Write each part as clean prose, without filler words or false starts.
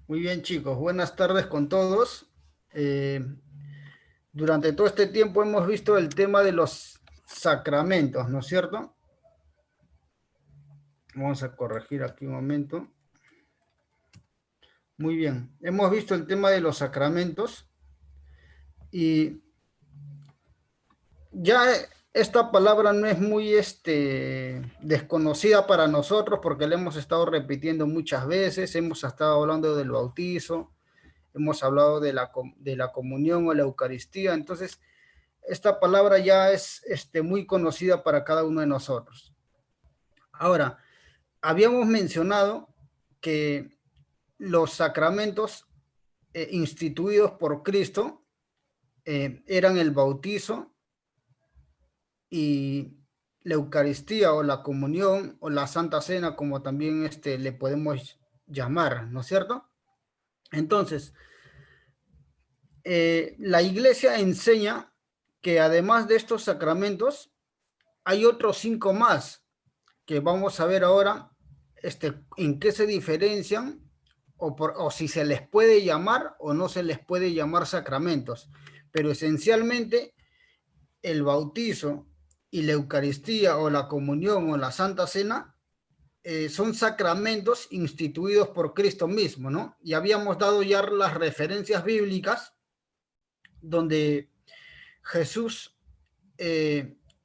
Muy bien, chicos. Buenas tardes con todos. Eh, Durante todo este tiempo hemos visto el tema de los sacramentos, ¿no es cierto? Vamos a corregir aquí un momento. Muy bien. Hemos visto el tema de los sacramentos y ya esta palabra no es muy desconocida para nosotros porque la hemos estado repitiendo muchas veces. Hemos estado hablando del bautizo, hemos hablado de de la comunión o la Eucaristía. Entonces, esta palabra ya es muy conocida para cada uno de nosotros. Ahora, habíamos mencionado que los sacramentos instituidos por Cristo eran el bautizo y la Eucaristía o la comunión o la Santa Cena, como también le podemos llamar, ¿no es cierto? Entonces, la iglesia enseña que además de estos sacramentos, hay otros cinco más que vamos a ver ahora en qué se diferencian o si se les puede llamar o no se les puede llamar sacramentos. Pero esencialmente el bautizo y la Eucaristía o la comunión o la Santa Cena son sacramentos instituidos por Cristo mismo, ¿no? Y habíamos dado ya las referencias bíblicas donde Jesús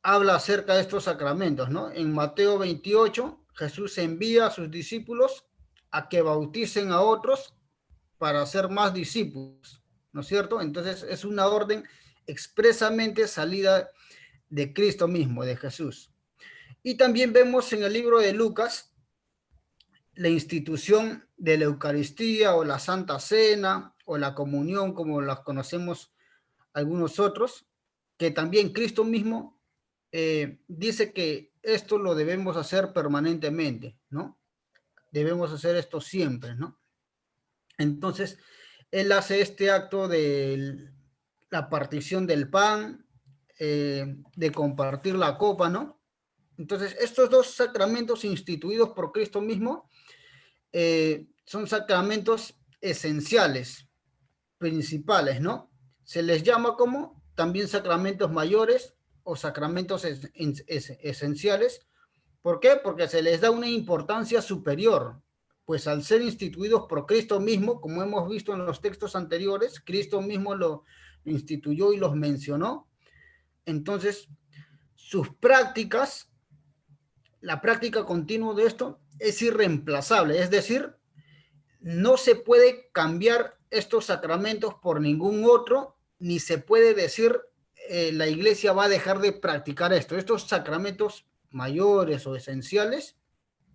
habla acerca de estos sacramentos, ¿no? En Mateo 28, Jesús envía a sus discípulos a que bauticen a otros para hacer más discípulos, ¿no es cierto? Entonces es una orden expresamente salida de Cristo mismo, de Jesús. Y también vemos en el libro de Lucas la institución de la Eucaristía o la Santa Cena o la comunión, como las conocemos algunos otros, que también Cristo mismo dice que esto lo debemos hacer permanentemente, ¿no? Debemos hacer esto siempre, ¿no? Entonces, Él hace este acto de la partición del pan, de compartir la copa, ¿no? Entonces, estos dos sacramentos instituidos por Cristo mismo son sacramentos esenciales, principales, ¿no? Se les llama como también sacramentos mayores o sacramentos esenciales. ¿Por qué? Porque se les da una importancia superior, pues al ser instituidos por Cristo mismo, como hemos visto en los textos anteriores, Cristo mismo lo instituyó y los mencionó. Entonces, sus prácticas, la práctica continua de esto es irreemplazable, es decir, no se puede cambiar estos sacramentos por ningún otro, ni se puede decir la iglesia va a dejar de practicar esto. Estos sacramentos mayores o esenciales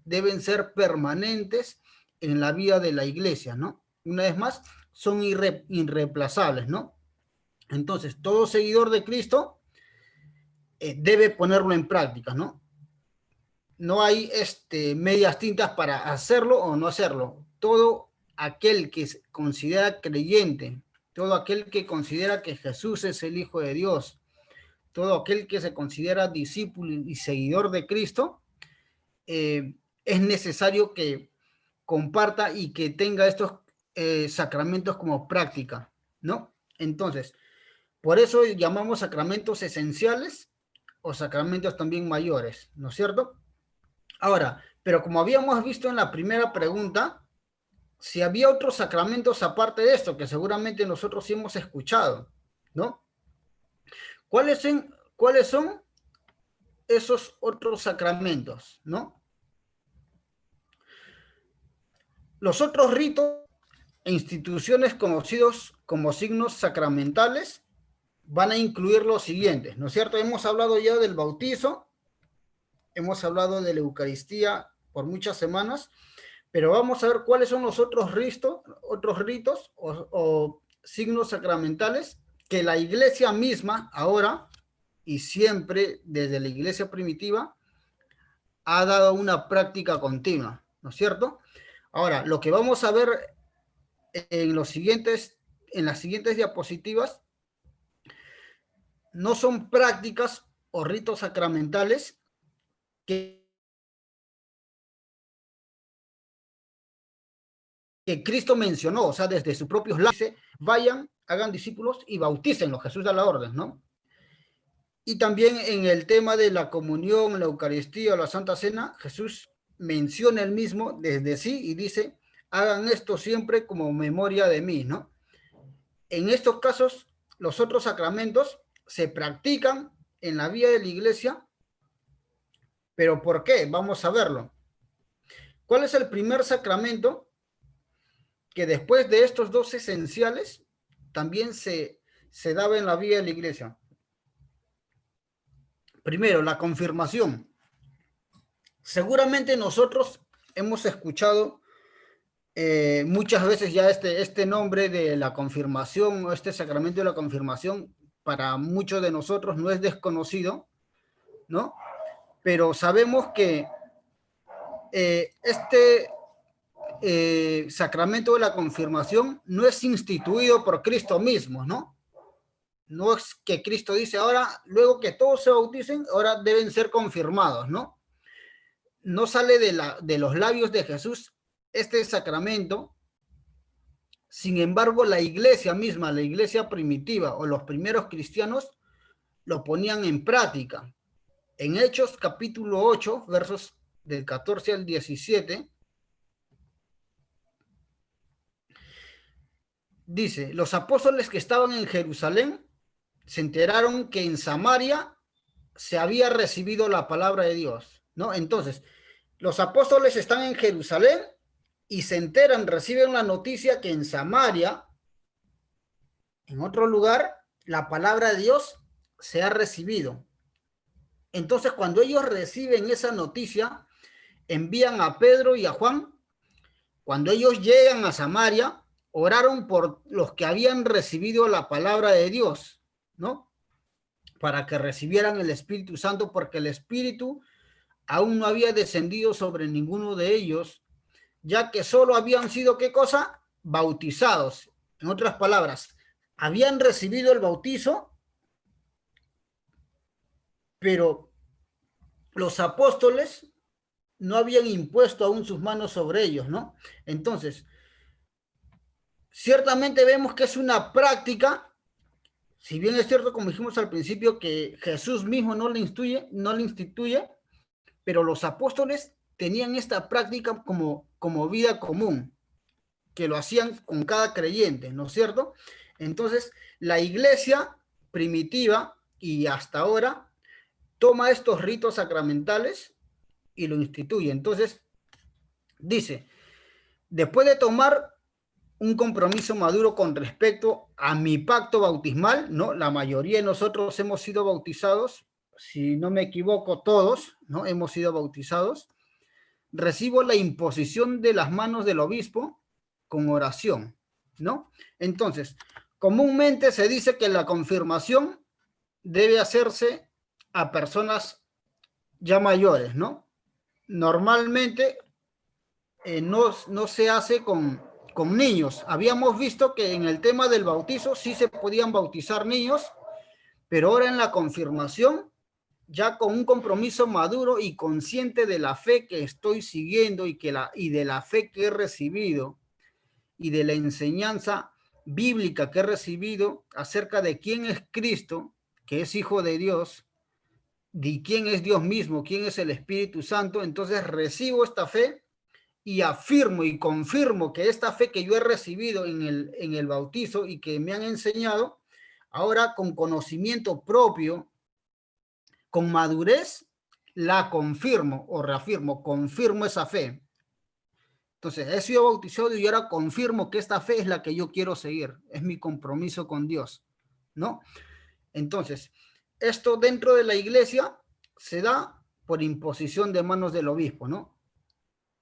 deben ser permanentes en la vida de la iglesia, ¿no? Una vez más, son irreemplazables, ¿no? Entonces, todo seguidor de Cristo debe ponerlo en práctica, ¿no? No hay medias tintas para hacerlo o no hacerlo. Todo aquel que se considera creyente, todo aquel que considera que Jesús es el Hijo de Dios, todo aquel que se considera discípulo y seguidor de Cristo, es necesario que comparta y que tenga estos sacramentos como práctica, ¿no? Entonces, por eso llamamos sacramentos esenciales o sacramentos también mayores, ¿no es cierto? Ahora, pero como habíamos visto en la primera pregunta, si había otros sacramentos aparte de esto, que seguramente nosotros sí hemos escuchado, ¿no? ¿Cuáles son esos otros sacramentos, ¿no? Los otros ritos e instituciones conocidos como signos sacramentales van a incluir los siguientes, ¿no es cierto? Hemos hablado ya del bautizo, hemos hablado de la Eucaristía por muchas semanas, pero vamos a ver cuáles son los otros ritos o signos sacramentales que la iglesia misma ahora y siempre desde la iglesia primitiva ha dado una práctica continua, ¿no es cierto? Ahora, lo que vamos a ver en las siguientes diapositivas no son prácticas o ritos sacramentales que que Cristo mencionó, o sea, desde sus propios labios, dice, vayan, hagan discípulos y bautícenlos, Jesús da la orden, ¿no? Y también en el tema de la comunión, la Eucaristía o la Santa Cena, Jesús menciona el mismo desde sí y dice, hagan esto siempre como memoria de mí, ¿no? En estos casos, los otros sacramentos se practican en la vida de la iglesia, pero ¿por qué? Vamos a verlo. ¿Cuál es el primer sacramento que después de estos dos esenciales también se daba en la vida de la iglesia? Primero, la confirmación. Seguramente nosotros hemos escuchado muchas veces ya este nombre de la confirmación o este sacramento de la confirmación para muchos de nosotros no es desconocido, ¿no? Pero sabemos que este sacramento de la confirmación no es instituido por Cristo mismo, ¿no? No es que Cristo dice ahora, luego que todos se bauticen, ahora deben ser confirmados, ¿no? No sale de los labios de Jesús este sacramento. Sin embargo, la iglesia misma, la iglesia primitiva o los primeros cristianos lo ponían en práctica. En Hechos capítulo 8, versos del 14 al 17, dice, los apóstoles que estaban en Jerusalén se enteraron que en Samaria se había recibido la palabra de Dios, ¿no? Entonces, los apóstoles están en Jerusalén y se enteran, reciben la noticia que en Samaria, en otro lugar, la palabra de Dios se ha recibido. Entonces, cuando ellos reciben esa noticia, envían a Pedro y a Juan. Cuando ellos llegan a Samaria, oraron por los que habían recibido la palabra de Dios, ¿no? Para que recibieran el Espíritu Santo, porque el Espíritu aún no había descendido sobre ninguno de ellos, ya que solo habían sido, ¿qué cosa? Bautizados. En otras palabras, habían recibido el bautizo, pero los apóstoles no habían impuesto aún sus manos sobre ellos, ¿no? Entonces, ciertamente vemos que es una práctica, si bien es cierto, como dijimos al principio, que Jesús mismo no le instituye, pero los apóstoles tenían esta práctica como vida común, que lo hacían con cada creyente, ¿no es cierto? Entonces, la iglesia primitiva y hasta ahora toma estos ritos sacramentales y lo instituye. Entonces, dice, después de tomar un compromiso maduro con respecto a mi pacto bautismal, ¿no? La mayoría de nosotros hemos sido bautizados, si no me equivoco, todos, ¿no? Hemos sido bautizados. Recibo la imposición de las manos del obispo con oración, ¿no? Entonces, comúnmente se dice que la confirmación debe hacerse a personas ya mayores, ¿no? Normalmente no se hace con niños. Habíamos visto que en el tema del bautizo sí se podían bautizar niños, pero ahora en la confirmación, ya con un compromiso maduro y consciente de la fe que estoy siguiendo y de la fe que he recibido y de la enseñanza bíblica que he recibido acerca de quién es Cristo, que es Hijo de Dios, de quién es Dios mismo, quién es el Espíritu Santo, entonces recibo esta fe y afirmo y confirmo que esta fe que yo he recibido en el bautizo y que me han enseñado, ahora con conocimiento propio, con madurez, la confirmo o reafirmo, confirmo esa fe. Entonces, he sido bautizado y ahora confirmo que esta fe es la que yo quiero seguir, es mi compromiso con Dios, ¿no? Entonces, esto dentro de la iglesia se da por imposición de manos del obispo, ¿no?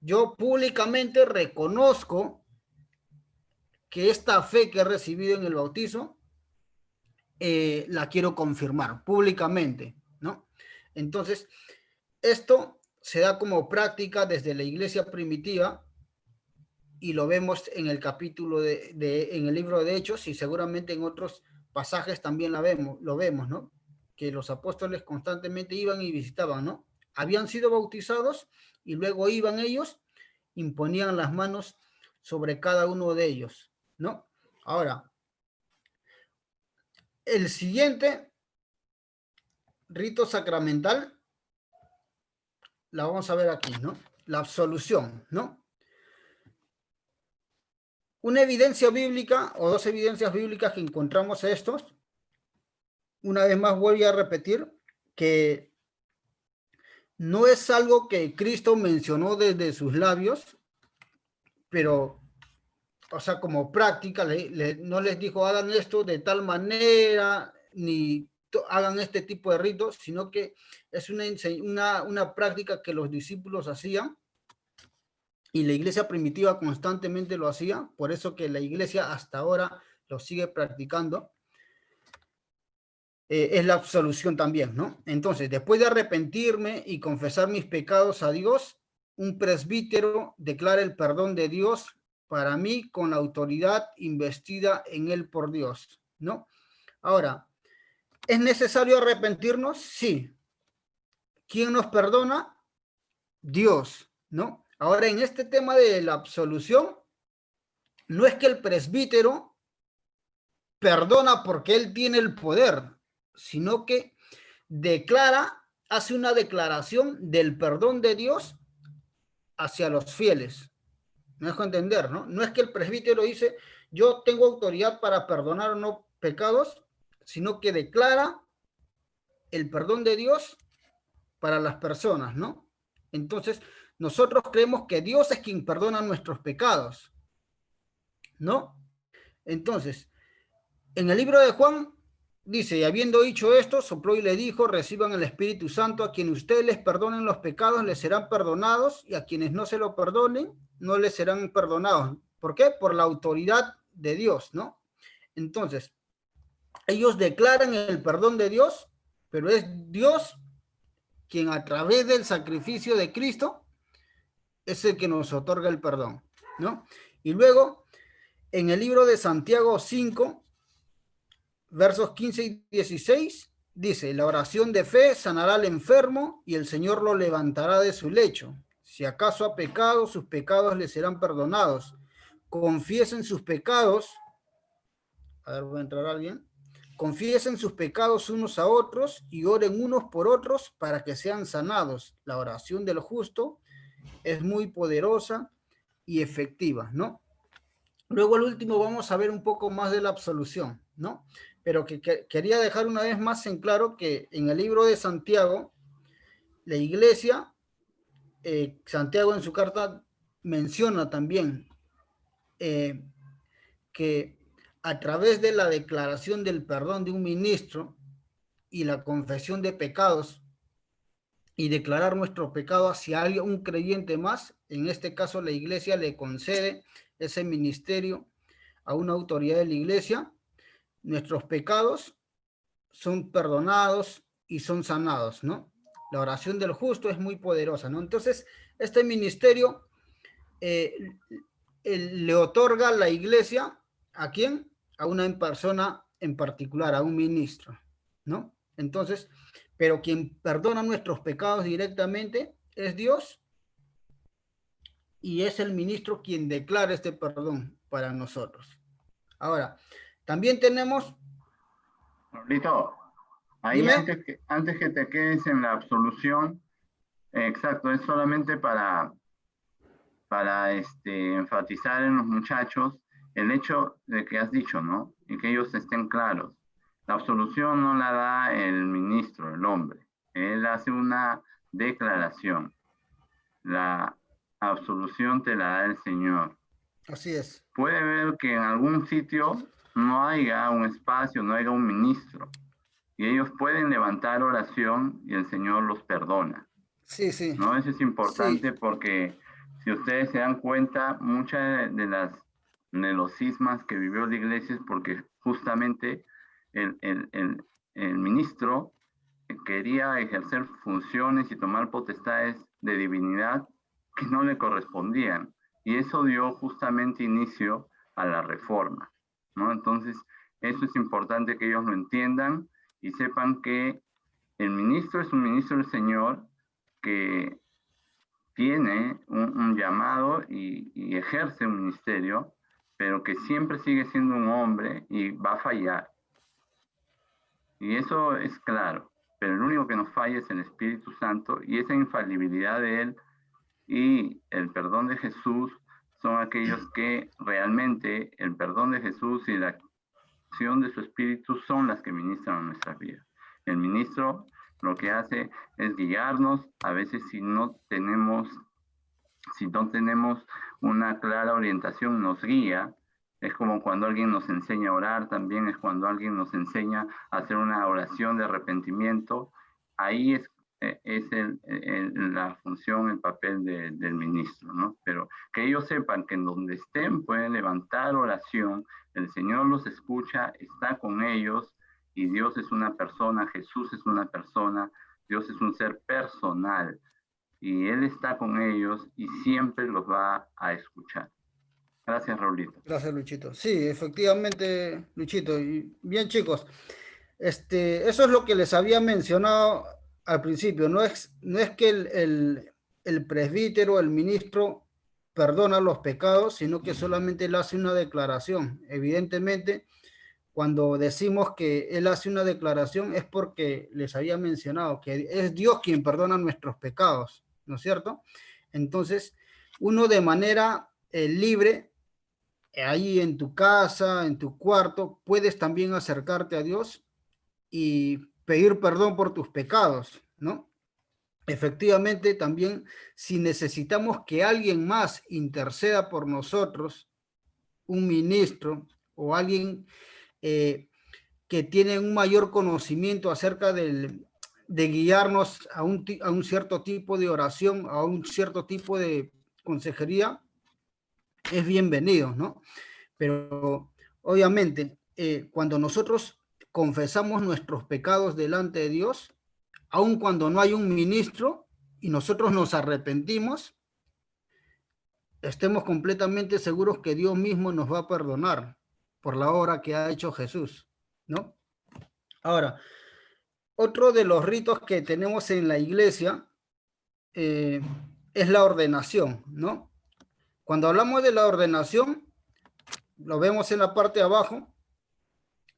Yo públicamente reconozco que esta fe que he recibido en el bautizo la quiero confirmar públicamente, ¿no? Entonces, esto se da como práctica desde la iglesia primitiva y lo vemos en el capítulo en el libro de Hechos y seguramente en otros pasajes también lo vemos, ¿no? Que los apóstoles constantemente iban y visitaban, ¿no? Habían sido bautizados y luego iban ellos, imponían las manos sobre cada uno de ellos, ¿no? Ahora, el siguiente rito sacramental, la vamos a ver aquí, ¿no? La absolución, ¿no? Una evidencia bíblica o dos evidencias bíblicas que encontramos estos, una vez más voy a repetir que no es algo que Cristo mencionó desde sus labios, pero, o sea, como práctica, no les dijo hagan esto de tal manera, ni hagan este tipo de ritos, sino que es una práctica que los discípulos hacían y la iglesia primitiva constantemente lo hacía, por eso que la iglesia hasta ahora lo sigue practicando. Es la absolución también, ¿no? Entonces, después de arrepentirme y confesar mis pecados a Dios, un presbítero declara el perdón de Dios para mí con la autoridad investida en él por Dios, ¿no? Ahora, ¿es necesario arrepentirnos? Sí. ¿Quién nos perdona? Dios, ¿no? Ahora, en este tema de la absolución, no es que el presbítero perdona porque él tiene el poder, sino que hace una declaración del perdón de Dios hacia los fieles. Me dejo entender, ¿no? No es que el presbítero dice, yo tengo autoridad para perdonar o no pecados, sino que declara el perdón de Dios para las personas, ¿no? Entonces, nosotros creemos que Dios es quien perdona nuestros pecados, ¿no? Entonces, en el libro de Juan dice, y habiendo dicho esto, sopló y le dijo, reciban el Espíritu Santo, a quienes ustedes les perdonen los pecados, les serán perdonados, y a quienes no se lo perdonen, no les serán perdonados. ¿Por qué? Por la autoridad de Dios, ¿no? Entonces, ellos declaran el perdón de Dios, pero es Dios quien a través del sacrificio de Cristo es el que nos otorga el perdón, ¿no? Y luego, en el libro de Santiago 5, versos 15 y 16, dice, la oración de fe sanará al enfermo y el Señor lo levantará de su lecho. Si acaso ha pecado, sus pecados le serán perdonados. Confiesen sus pecados. A ver, voy a entrar alguien. Confiesen sus pecados unos a otros y oren unos por otros para que sean sanados. La oración del justo es muy poderosa y efectiva, ¿no? Luego al último vamos a ver un poco más de la absolución, ¿no? Pero quería dejar una vez más en claro que en el libro de Santiago, la iglesia, Santiago en su carta menciona también que a través de la declaración del perdón de un ministro y la confesión de pecados y declarar nuestro pecado hacia un creyente más, en este caso la iglesia le concede ese ministerio a una autoridad de la iglesia, nuestros pecados son perdonados y son sanados, ¿no? La oración del justo es muy poderosa, ¿no? Entonces, este ministerio le otorga la iglesia, ¿a quién? A una persona en particular, a un ministro, ¿no? Entonces, pero quien perdona nuestros pecados directamente es Dios y es el ministro quien declara este perdón para nosotros. Ahora, también tenemos... Lito, ahí Dime. antes que te quedes en la absolución, exacto, es solamente para enfatizar en los muchachos el hecho de que has dicho, ¿no? Y que ellos estén claros. La absolución no la da el ministro, el hombre. Él hace una declaración. La absolución te la da el Señor. Así es. Puede ver que en algún sitio no haya un espacio, no haya un ministro. Y ellos pueden levantar oración y el Señor los perdona. Sí, sí, ¿No? Eso es sí, importante porque si ustedes se dan cuenta, muchas de los cismas que vivió la iglesia es porque justamente el ministro quería ejercer funciones y tomar potestades de divinidad que no le correspondían. Y eso dio justamente inicio a la reforma, ¿no? Entonces, eso es importante que ellos lo entiendan y sepan que el ministro es un ministro del Señor que tiene un llamado y ejerce un ministerio, pero que siempre sigue siendo un hombre y va a fallar. Y eso es claro, pero el único que nos falla es el Espíritu Santo, y esa infalibilidad de Él y el perdón de Jesús son aquellos que realmente el perdón de Jesús y la acción de su Espíritu son las que ministran nuestras vidas. El ministro lo que hace es guiarnos, a veces si no tenemos una clara orientación, nos guía. Es como cuando alguien nos enseña a orar, también es cuando alguien nos enseña a hacer una oración de arrepentimiento. Ahí es la función, el papel del ministro, ¿no? Pero que ellos sepan que en donde estén pueden levantar oración, el Señor los escucha, está con ellos, y Dios es una persona, Jesús es una persona, Dios es un ser personal, y Él está con ellos y siempre los va a escuchar. Gracias, Raulito. Gracias, Luchito. Sí, efectivamente, Luchito. Y bien, chicos, eso es lo que les había mencionado al principio. No es que el presbítero, el ministro, perdona los pecados, sino que solamente él hace una declaración. Evidentemente, cuando decimos que él hace una declaración es porque les había mencionado que es Dios quien perdona nuestros pecados, ¿no es cierto? Entonces, uno de manera libre, ahí en tu casa, en tu cuarto, puedes también acercarte a Dios y pedir perdón por tus pecados, ¿no? Efectivamente, también si necesitamos que alguien más interceda por nosotros, un ministro o alguien que tiene un mayor conocimiento acerca de guiarnos a un cierto tipo de oración, a un cierto tipo de consejería, es bienvenido, ¿no? Pero obviamente, cuando nosotros confesamos nuestros pecados delante de Dios, aun cuando no hay un ministro y nosotros nos arrepentimos, estemos completamente seguros que Dios mismo nos va a perdonar por la obra que ha hecho Jesús, ¿no? Ahora, otro de los ritos que tenemos en la iglesia es la ordenación, ¿no? Cuando hablamos de la ordenación, lo vemos en la parte de abajo,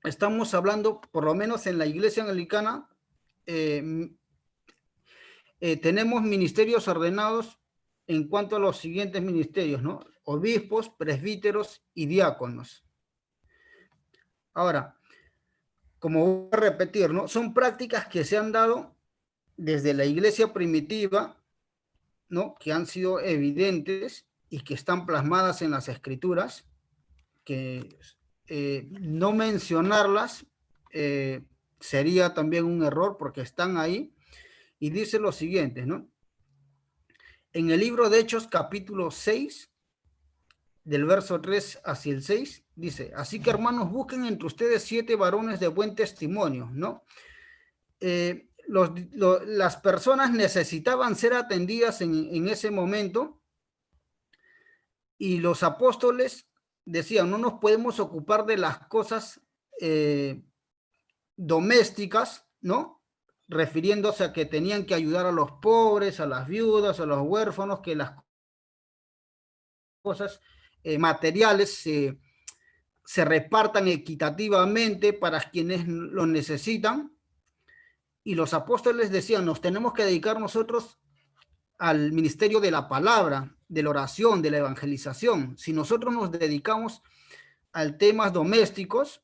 estamos hablando, por lo menos en la iglesia anglicana, tenemos ministerios ordenados en cuanto a los siguientes ministerios, ¿no? Obispos, presbíteros y diáconos. Ahora, como voy a repetir, ¿no? Son prácticas que se han dado desde la iglesia primitiva, ¿no? Que han sido evidentes y que están plasmadas en las escrituras, que no mencionarlas sería también un error porque están ahí, y dice lo siguiente, ¿no? En el libro de Hechos, capítulo 6, del verso 3 hacia el 6, dice: así que, hermanos, busquen entre ustedes 7 varones de buen testimonio, ¿no? Las personas necesitaban ser atendidas en ese momento, y los apóstoles decían, no nos podemos ocupar de las cosas domésticas, ¿no? Refiriéndose a que tenían que ayudar a los pobres, a las viudas, a los huérfanos, que las cosas materiales se repartan equitativamente para quienes lo necesitan. Y los apóstoles decían, nos tenemos que dedicar nosotros al ministerio de la palabra, de la oración, de la evangelización. Si nosotros nos dedicamos al temas domésticos,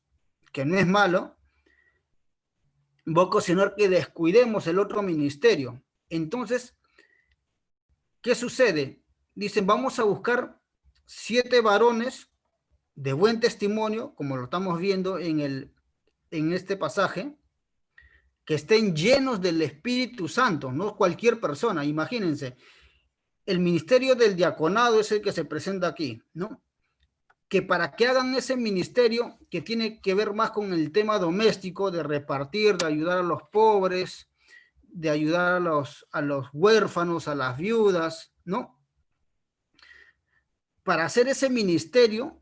que no es malo, va a ocasionar que descuidemos el otro ministerio. Entonces, ¿qué sucede? Dicen, vamos a buscar 7 varones de buen testimonio, como lo estamos viendo en este pasaje, que estén llenos del Espíritu Santo, no cualquier persona. Imagínense, el ministerio del diaconado es el que se presenta aquí, ¿no? Que para que hagan ese ministerio que tiene que ver más con el tema doméstico, de repartir, de ayudar a los pobres, de ayudar a los huérfanos, a las viudas, ¿no? Para hacer ese ministerio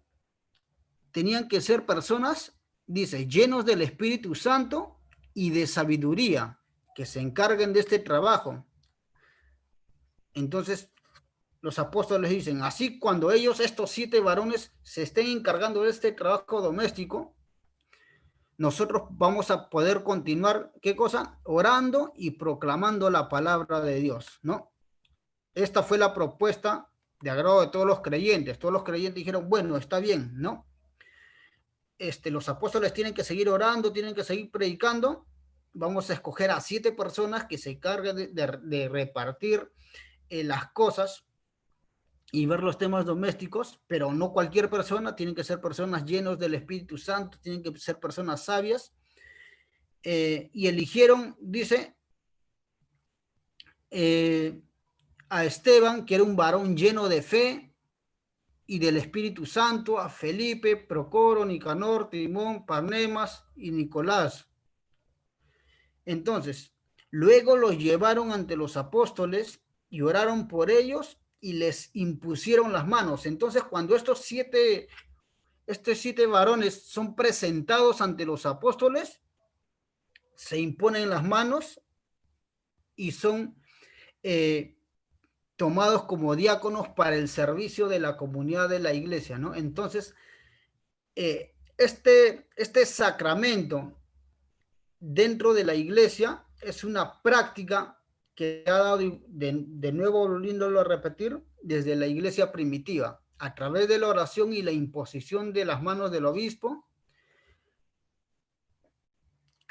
tenían que ser personas, dice, llenos del Espíritu Santo y de sabiduría, que se encarguen de este trabajo. Entonces, los apóstoles dicen, así cuando ellos, estos 7 varones, se estén encargando de este trabajo doméstico, nosotros vamos a poder continuar, ¿qué cosa? Orando y proclamando la palabra de Dios, ¿no? Esta fue la propuesta de agrado de todos los creyentes. Todos los creyentes dijeron, bueno, está bien, ¿no? Los apóstoles tienen que seguir orando, tienen que seguir predicando. Vamos a escoger a 7 personas que se encarguen de repartir las cosas y ver los temas domésticos, pero no cualquier persona, tienen que ser personas llenas del Espíritu Santo, tienen que ser personas sabias, y eligieron, dice, a Esteban, que era un varón lleno de fe y del Espíritu Santo, a Felipe, Procoro, Nicanor, Timón, Parnemas y Nicolás. Entonces, luego los llevaron ante los apóstoles y oraron por ellos y les impusieron las manos. Entonces, cuando estos 7 varones son presentados ante los apóstoles, se imponen las manos y son tomados como diáconos para el servicio de la comunidad de la iglesia, ¿no? Entonces, este sacramento dentro de la iglesia es una práctica que ha dado, de nuevo volviéndolo a repetir, desde la iglesia primitiva, a través de la oración y la imposición de las manos del obispo.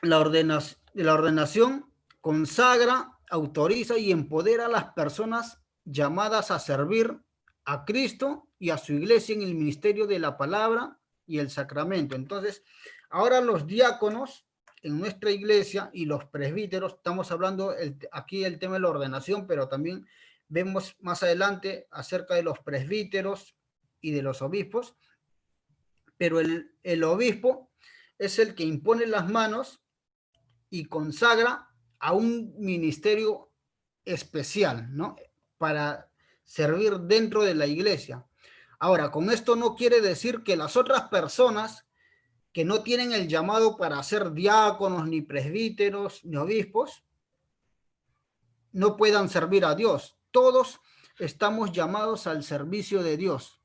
La ordenación consagra, autoriza y empodera a las personas llamadas a servir a Cristo y a su iglesia en el ministerio de la palabra y el sacramento. Entonces, ahora los diáconos en nuestra iglesia y los presbíteros, estamos hablando aquí del tema de la ordenación, pero también vemos más adelante acerca de los presbíteros y de los obispos, pero el obispo es el que impone las manos y consagra a un ministerio especial, ¿no? Para servir dentro de la iglesia. Ahora, con esto no quiere decir que las otras personas que no tienen el llamado para ser diáconos, ni presbíteros, ni obispos, no puedan servir a Dios. Todos estamos llamados al servicio de Dios,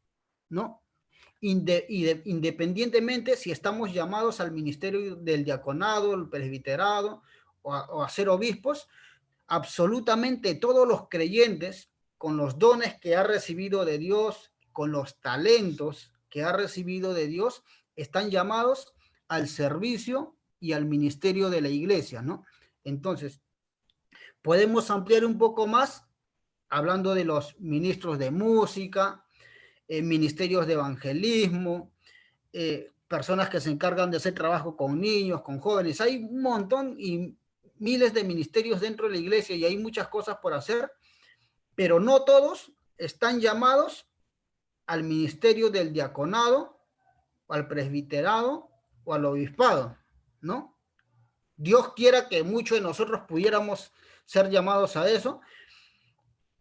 ¿no? Independientemente si estamos llamados al ministerio del diaconado, el presbiterado o a ser obispos, absolutamente todos los creyentes, con los dones que ha recibido de Dios, con los talentos que ha recibido de Dios, están llamados al servicio y al ministerio de la iglesia, ¿no? Entonces, podemos ampliar un poco más hablando de los ministros de música, ministerios de evangelismo, personas que se encargan de hacer trabajo con niños, con jóvenes. Hay un montón y miles de ministerios dentro de la iglesia y hay muchas cosas por hacer, pero no todos están llamados al ministerio del diaconado, o al presbiterado o al obispado, ¿no? Dios quiera que muchos de nosotros pudiéramos ser llamados a eso,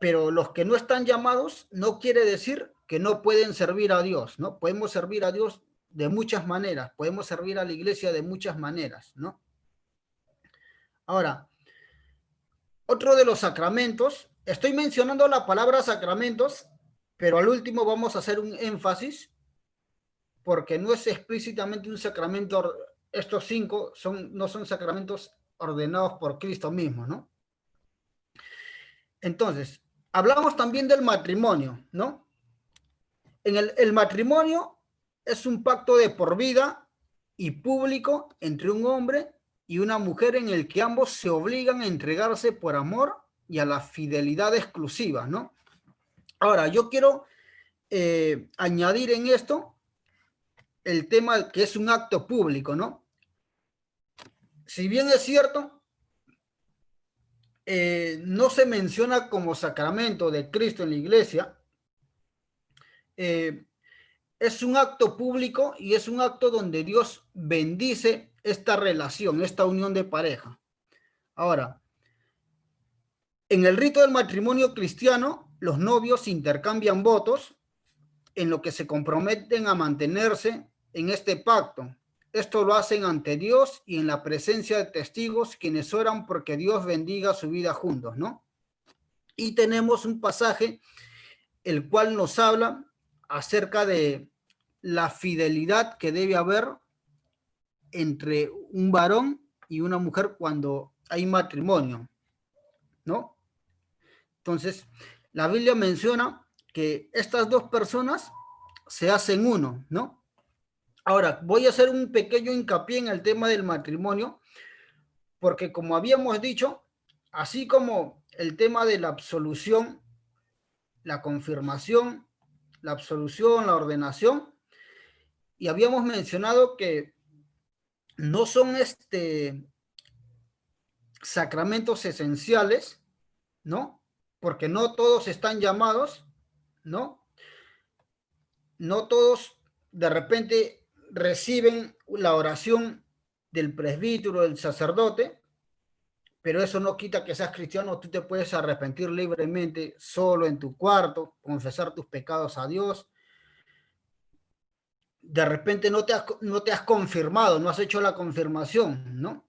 pero los que no están llamados no quiere decir que no pueden servir a Dios, ¿no? Podemos servir a Dios de muchas maneras, podemos servir a la iglesia de muchas maneras, ¿no? Ahora, otro de los sacramentos, estoy mencionando la palabra sacramentos, pero al último vamos a hacer un énfasis, porque no es explícitamente un sacramento, estos 5 no son sacramentos ordenados por Cristo mismo, ¿no? Entonces, hablamos también del matrimonio, ¿no? El matrimonio es un pacto de por vida y público entre un hombre y una mujer en el que ambos se obligan a entregarse por amor y a la fidelidad exclusiva, ¿no? Ahora, yo quiero añadir en esto el tema que es un acto público, ¿no? Si bien es cierto, no se menciona como sacramento de Cristo en la iglesia, es un acto público y es un acto donde Dios bendice esta relación, esta unión de pareja. Ahora, en el rito del matrimonio cristiano, los novios intercambian votos en lo que se comprometen a mantenerse en este pacto. Esto lo hacen ante Dios y en la presencia de testigos quienes oran porque Dios bendiga su vida juntos, ¿no? Y tenemos un pasaje el cual nos habla acerca de la fidelidad que debe haber entre un varón y una mujer cuando hay matrimonio, ¿no? Entonces, la Biblia menciona que estas dos personas se hacen uno, ¿no? Ahora, voy a hacer un pequeño hincapié en el tema del matrimonio, porque como habíamos dicho, así como el tema de la absolución, la confirmación, la absolución, la ordenación, y habíamos mencionado que no son sacramentos esenciales, ¿no? Porque no todos están llamados, ¿no? No todos de repente reciben la oración del presbítero, del sacerdote, pero eso no quita que seas cristiano. Tú te puedes arrepentir libremente solo en tu cuarto, confesar tus pecados a Dios. De repente no te has confirmado, no has hecho la confirmación, ¿no?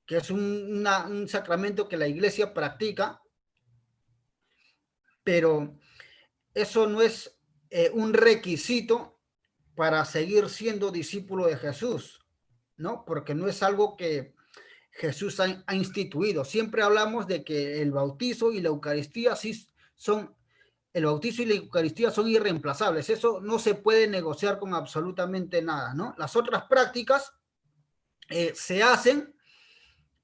Que es un sacramento que la iglesia practica, pero eso no es un requisito para seguir siendo discípulo de Jesús, ¿no? Porque no es algo que Jesús ha instituido. Siempre hablamos de que el bautizo y la Eucaristía sí son, el bautizo y la Eucaristía son irreemplazables. Eso no se puede negociar con absolutamente nada, ¿no? Las otras prácticas se hacen,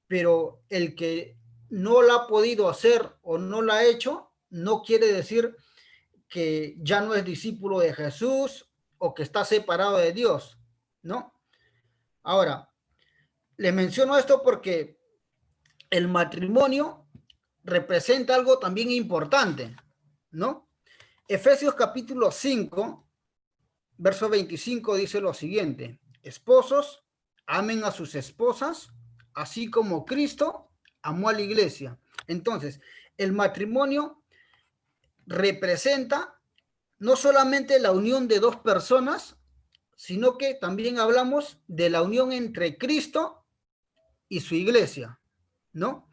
pero el que no la ha podido hacer o no la ha hecho, no quiere decir que ya no es discípulo de Jesús o que está separado de Dios, ¿no? Ahora, les menciono esto porque el matrimonio representa algo también importante, ¿no? Efesios capítulo 5, verso 25 dice lo siguiente: esposos, amen a sus esposas, así como Cristo amó a la iglesia. Entonces, el matrimonio representa no solamente la unión de dos personas, sino que también hablamos de la unión entre Cristo y su iglesia, ¿no?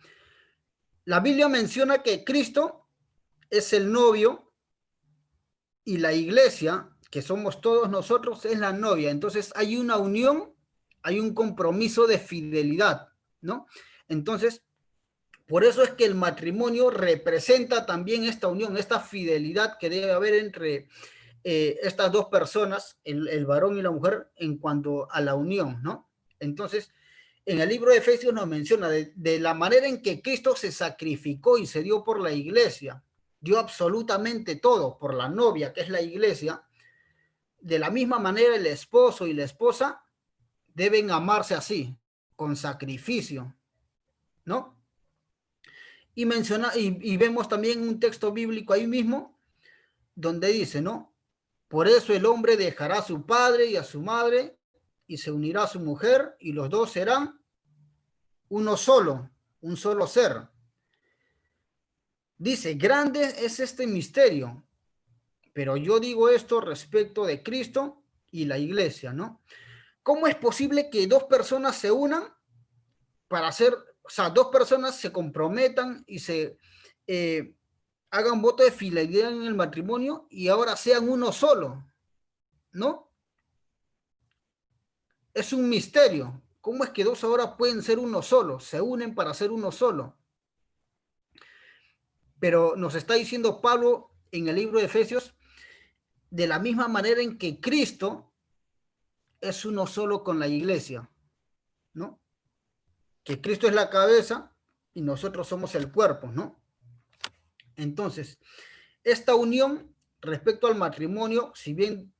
La Biblia menciona que Cristo es el novio y la iglesia, que somos todos nosotros, es la novia. Entonces hay una unión, hay un compromiso de fidelidad, ¿no? Entonces, por eso es que el matrimonio representa también esta unión, esta fidelidad que debe haber entre estas dos personas, el varón y la mujer, en cuanto a la unión, ¿no? Entonces, en el libro de Efesios nos menciona de la manera en que Cristo se sacrificó y se dio por la iglesia, dio absolutamente todo por la novia, que es la iglesia. De la misma manera el esposo y la esposa deben amarse así, con sacrificio, ¿no? Y vemos también un texto bíblico ahí mismo donde dice, ¿no? Por eso el hombre dejará a su padre y a su madre y se unirá a su mujer y los dos serán uno solo, un solo ser. Dice, grande es este misterio, pero yo digo esto respecto de Cristo y la iglesia, ¿no? ¿Cómo es posible que dos personas se unan para hacer, o sea, dos personas se comprometan y se hagan voto de fidelidad en el matrimonio y ahora sean uno solo, ¿no? Es un misterio. ¿Cómo es que dos ahora pueden ser uno solo? Se unen para ser uno solo. Pero nos está diciendo Pablo en el libro de Efesios, de la misma manera en que Cristo es uno solo con la iglesia, ¿no? Que Cristo es la cabeza y nosotros somos el cuerpo, ¿no? Entonces, esta unión respecto al matrimonio, si bien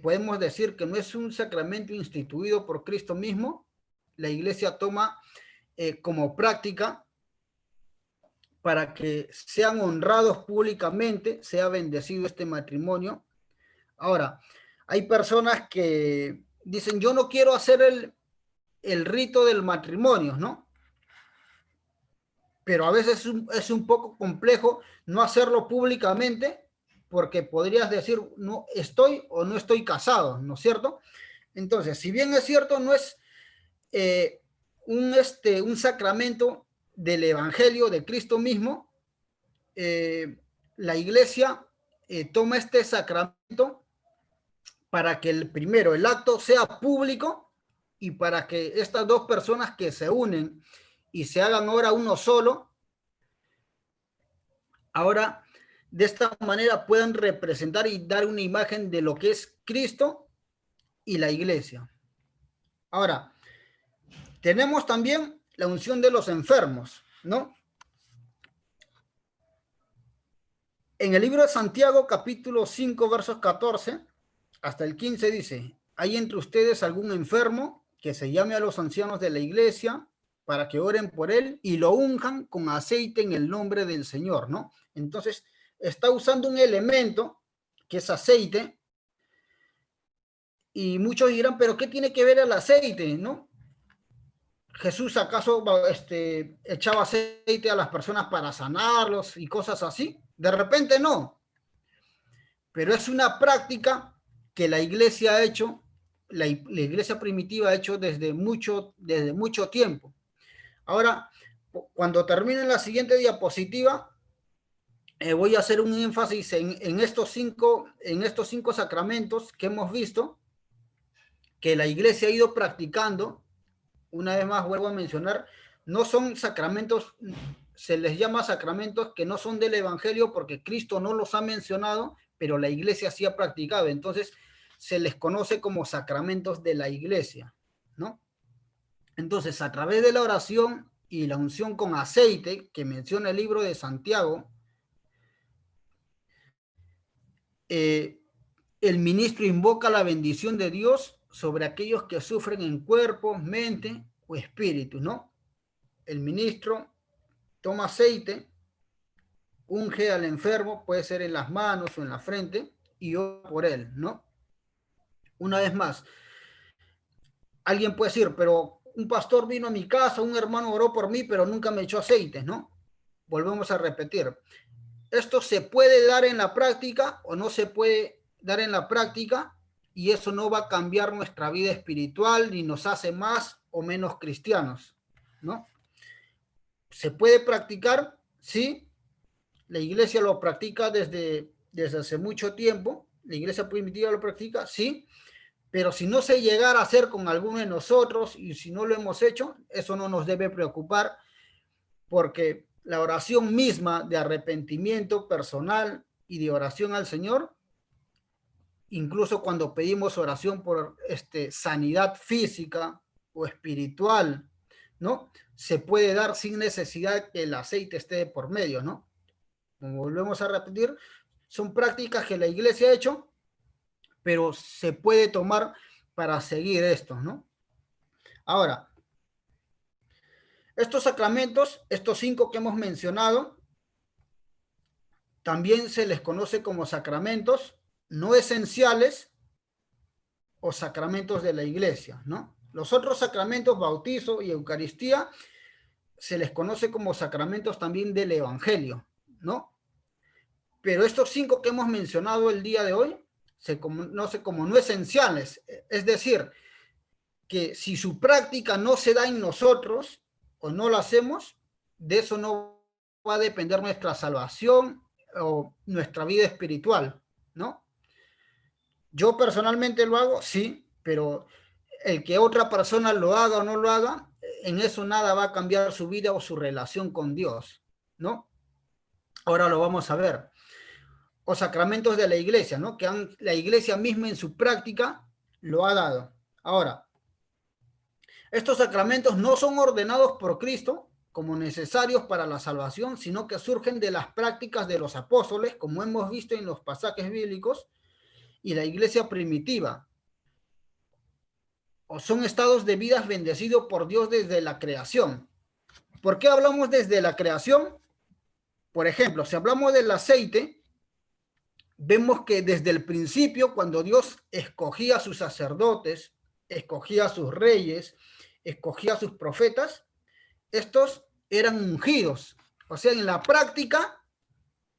podemos decir que no es un sacramento instituido por Cristo mismo, la iglesia toma como práctica para que sean honrados públicamente, sea bendecido este matrimonio. Ahora, hay personas que dicen, yo no quiero hacer el rito del matrimonio, ¿no? Pero a veces es un poco complejo no hacerlo públicamente porque podrías decir, no estoy o no estoy casado, ¿no es cierto? Entonces, si bien es cierto, no es un sacramento del Evangelio de Cristo mismo, la iglesia toma este sacramento para que el acto sea público y para que estas dos personas que se unen y se hagan ahora uno solo, ahora de esta manera puedan representar y dar una imagen de lo que es Cristo y la iglesia. Ahora, tenemos también la unción de los enfermos, ¿no? En el libro de Santiago, capítulo 5, versos 14 hasta el 15 dice: ¿hay entre ustedes algún enfermo que se llame a los ancianos de la iglesia para que oren por él y lo unjan con aceite en el nombre del Señor, ¿no? Entonces, está usando un elemento que es aceite, y muchos dirán, ¿pero qué tiene que ver el aceite, no? ¿Jesús acaso echaba aceite a las personas para sanarlos y cosas así? De repente no, pero es una práctica que la iglesia ha hecho, la iglesia primitiva ha hecho desde mucho tiempo. Ahora, cuando termine la siguiente diapositiva, voy a hacer un énfasis en estos cinco sacramentos que hemos visto, que la iglesia ha ido practicando. Una vez más vuelvo a mencionar, no son sacramentos, se les llama sacramentos que no son del Evangelio porque Cristo no los ha mencionado, pero la iglesia sí ha practicado. Entonces, se les conoce como sacramentos de la iglesia, ¿no? Entonces, a través de la oración y la unción con aceite, que menciona el libro de Santiago, el ministro invoca la bendición de Dios sobre aquellos que sufren en cuerpo, mente o espíritu, ¿no? El ministro toma aceite, unge al enfermo, puede ser en las manos o en la frente, y ora por él, ¿no? Una vez más, alguien puede decir, pero un pastor vino a mi casa, un hermano oró por mí, pero nunca me echó aceite, ¿no? Volvemos a repetir. Esto se puede dar en la práctica o no se puede dar en la práctica, y eso no va a cambiar nuestra vida espiritual ni nos hace más o menos cristianos, ¿no? ¿Se puede practicar? Sí. La iglesia lo practica desde hace mucho tiempo. La iglesia primitiva lo practica, sí. Pero si no se llegara a hacer con alguno de nosotros y si no lo hemos hecho, eso no nos debe preocupar, porque la oración misma de arrepentimiento personal y de oración al Señor, incluso cuando pedimos oración por sanidad física o espiritual, ¿no? Se puede dar sin necesidad que el aceite esté por medio, ¿no? Como volvemos a repetir, son prácticas que la iglesia ha hecho, pero se puede tomar para seguir esto, ¿no? Ahora, estos sacramentos, estos 5 que hemos mencionado, también se les conoce como sacramentos no esenciales o sacramentos de la iglesia, ¿no? Los otros sacramentos, bautizo y Eucaristía, se les conoce como sacramentos también del Evangelio, ¿no? Pero estos 5 que hemos mencionado el día de hoy se conoce como no esenciales, es decir, que si su práctica no se da en nosotros o no lo hacemos, de eso no va a depender nuestra salvación o nuestra vida espiritual, ¿no? Yo personalmente lo hago, sí, pero el que otra persona lo haga o no lo haga, en eso nada va a cambiar su vida o su relación con Dios, ¿no? Ahora lo vamos a ver. O sacramentos de la iglesia, ¿no? Que la iglesia misma en su práctica lo ha dado. Ahora, estos sacramentos no son ordenados por Cristo como necesarios para la salvación, sino que surgen de las prácticas de los apóstoles, como hemos visto en los pasajes bíblicos, y la iglesia primitiva. O son estados de vidas bendecidos por Dios desde la creación. ¿Por qué hablamos desde la creación? Por ejemplo, si hablamos del aceite, vemos que desde el principio, cuando Dios escogía a sus sacerdotes, escogía a sus reyes, escogía a sus profetas, estos eran ungidos. O sea, en la práctica,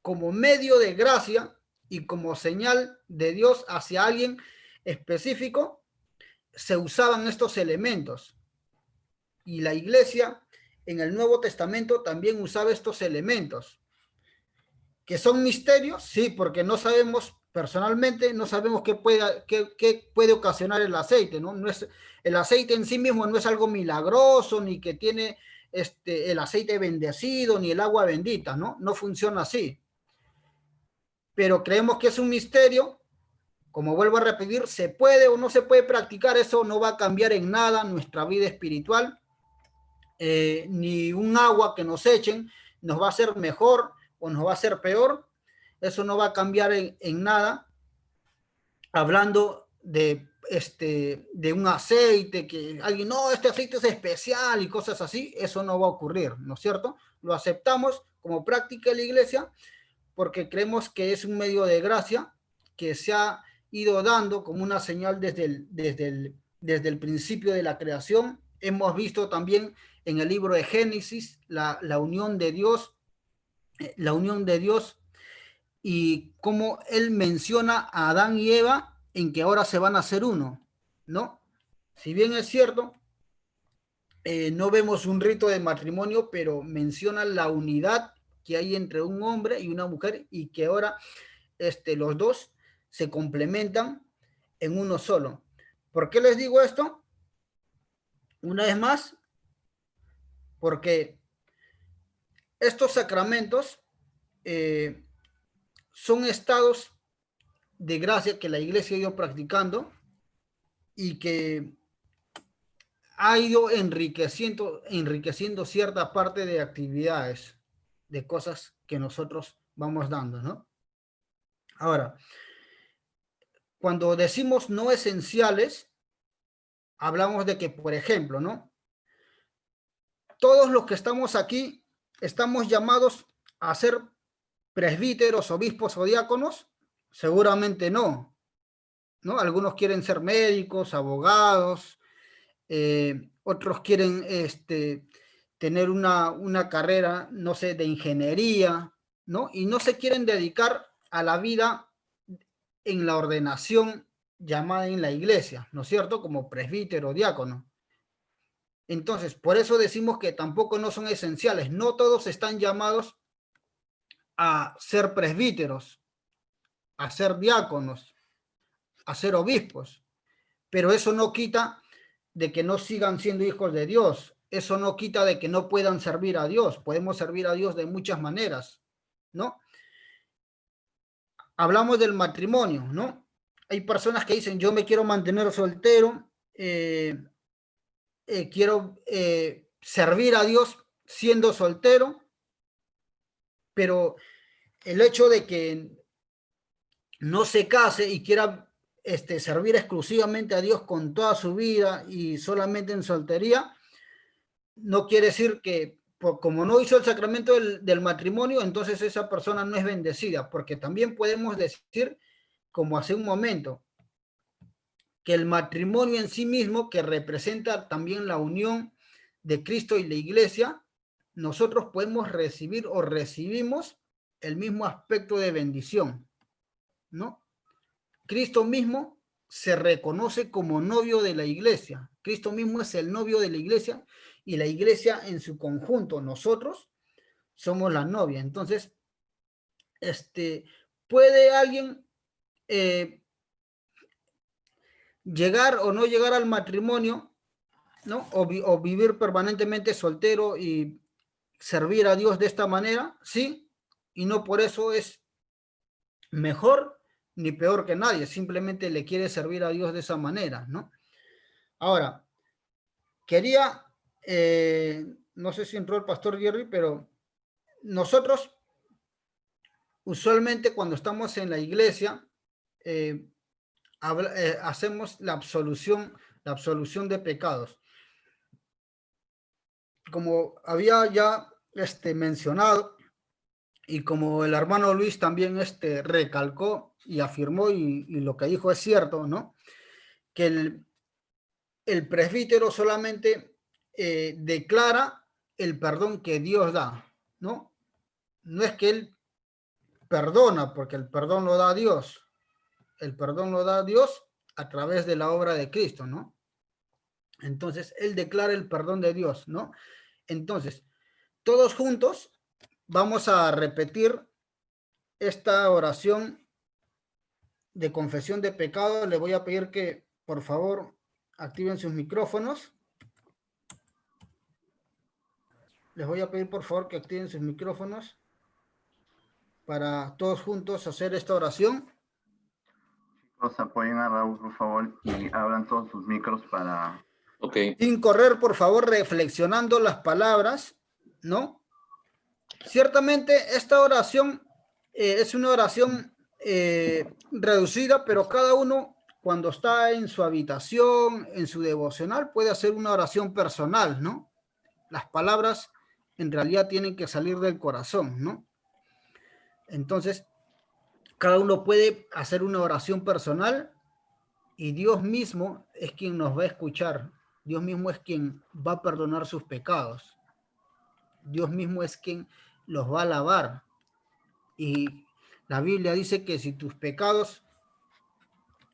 como medio de gracia y como señal de Dios hacia alguien específico, se usaban estos elementos. Y la iglesia en el Nuevo Testamento también usaba estos elementos, ¿Que son misterios? Sí, porque no sabemos, personalmente, no sabemos qué puede ocasionar el aceite, ¿no? El aceite en sí mismo no es algo milagroso, ni que tiene el aceite bendecido, ni el agua bendita, ¿no? No funciona así. Pero creemos que es un misterio. Como vuelvo a repetir, se puede o no se puede practicar, eso no va a cambiar en nada nuestra vida espiritual, ni un agua que nos echen nos va a hacer mejor o nos va a hacer peor, eso no va a cambiar en nada. Hablando de un aceite, que alguien, no, este aceite es especial y cosas así, eso no va a ocurrir, ¿no es cierto? Lo aceptamos como práctica de la iglesia porque creemos que es un medio de gracia que se ha ido dando como una señal desde el principio de la creación. Hemos visto también en el libro de Génesis la unión de Dios, y cómo él menciona a Adán y Eva en que ahora se van a hacer uno, ¿no? Si bien es cierto, no vemos un rito de matrimonio, pero menciona la unidad que hay entre un hombre y una mujer y que ahora los dos se complementan en uno solo. ¿Por qué les digo esto? Una vez más, porque estos sacramentos son estados de gracia que la iglesia ha ido practicando y que ha ido enriqueciendo cierta parte de actividades, de cosas que nosotros vamos dando, ¿no? Ahora, cuando decimos no esenciales, hablamos de que, por ejemplo, ¿no? Todos los que estamos aquí estamos llamados a ser presbíteros, obispos o diáconos. Seguramente no, ¿no? Algunos quieren ser médicos, abogados, otros quieren tener una carrera, no sé, de ingeniería, ¿no? Y no se quieren dedicar a la vida en la ordenación llamada en la iglesia, ¿no es cierto? Como presbítero, diácono. Entonces, por eso decimos que tampoco no son esenciales. No todos están llamados a ser presbíteros, a ser diáconos, a ser obispos. Pero eso no quita de que no sigan siendo hijos de Dios. Eso no quita de que no puedan servir a Dios. Podemos servir a Dios de muchas maneras, ¿no? Hablamos del matrimonio, ¿no? Hay personas que dicen, yo me quiero mantener soltero, quiero servir a Dios siendo soltero, pero el hecho de que no se case y quiera servir exclusivamente a Dios con toda su vida y solamente en soltería, no quiere decir que como no hizo el sacramento del matrimonio, entonces esa persona no es bendecida, porque también podemos decir, como hace un momento, que el matrimonio en sí mismo, que representa también la unión de Cristo y la iglesia, nosotros podemos recibir o recibimos el mismo aspecto de bendición, ¿no? Cristo mismo se reconoce como novio de la iglesia. Cristo mismo es el novio de la iglesia y la iglesia en su conjunto, nosotros somos la novia. Entonces, ¿puede alguien llegar o no llegar al matrimonio, ¿no? O vivir permanentemente soltero y servir a Dios de esta manera? Sí, y no por eso es mejor ni peor que nadie, simplemente le quiere servir a Dios de esa manera, ¿no? Ahora, quería, no sé si entró el pastor Jerry, pero nosotros usualmente cuando estamos en la iglesia hacemos la absolución de pecados. Como había ya mencionado y como el hermano Luis también recalcó y afirmó y lo que dijo es cierto, ¿no? Que el presbítero solamente declara el perdón que Dios da, ¿no? No es que él perdona, porque el perdón lo da Dios. El perdón lo da Dios a través de la obra de Cristo, ¿no? Entonces, él declara el perdón de Dios, ¿no? Entonces, todos juntos vamos a repetir esta oración de confesión de pecado, le voy a pedir que, por favor, activen sus micrófonos. Les voy a pedir, por favor, que activen sus micrófonos para todos juntos hacer esta oración. Chicos, apoyen a Raúl, por favor, y abran todos sus micros para... Ok. Sin correr, por favor, reflexionando las palabras, ¿no? Ciertamente esta oración es una oración reducida, pero cada uno cuando está en su habitación, en su devocional, puede hacer una oración personal, ¿no? Las palabras en realidad tienen que salir del corazón, ¿no? Entonces, cada uno puede hacer una oración personal y Dios mismo es quien nos va a escuchar. Dios mismo es quien va a perdonar sus pecados. Dios mismo es quien los va a lavar. Y la Biblia dice que si tus pecados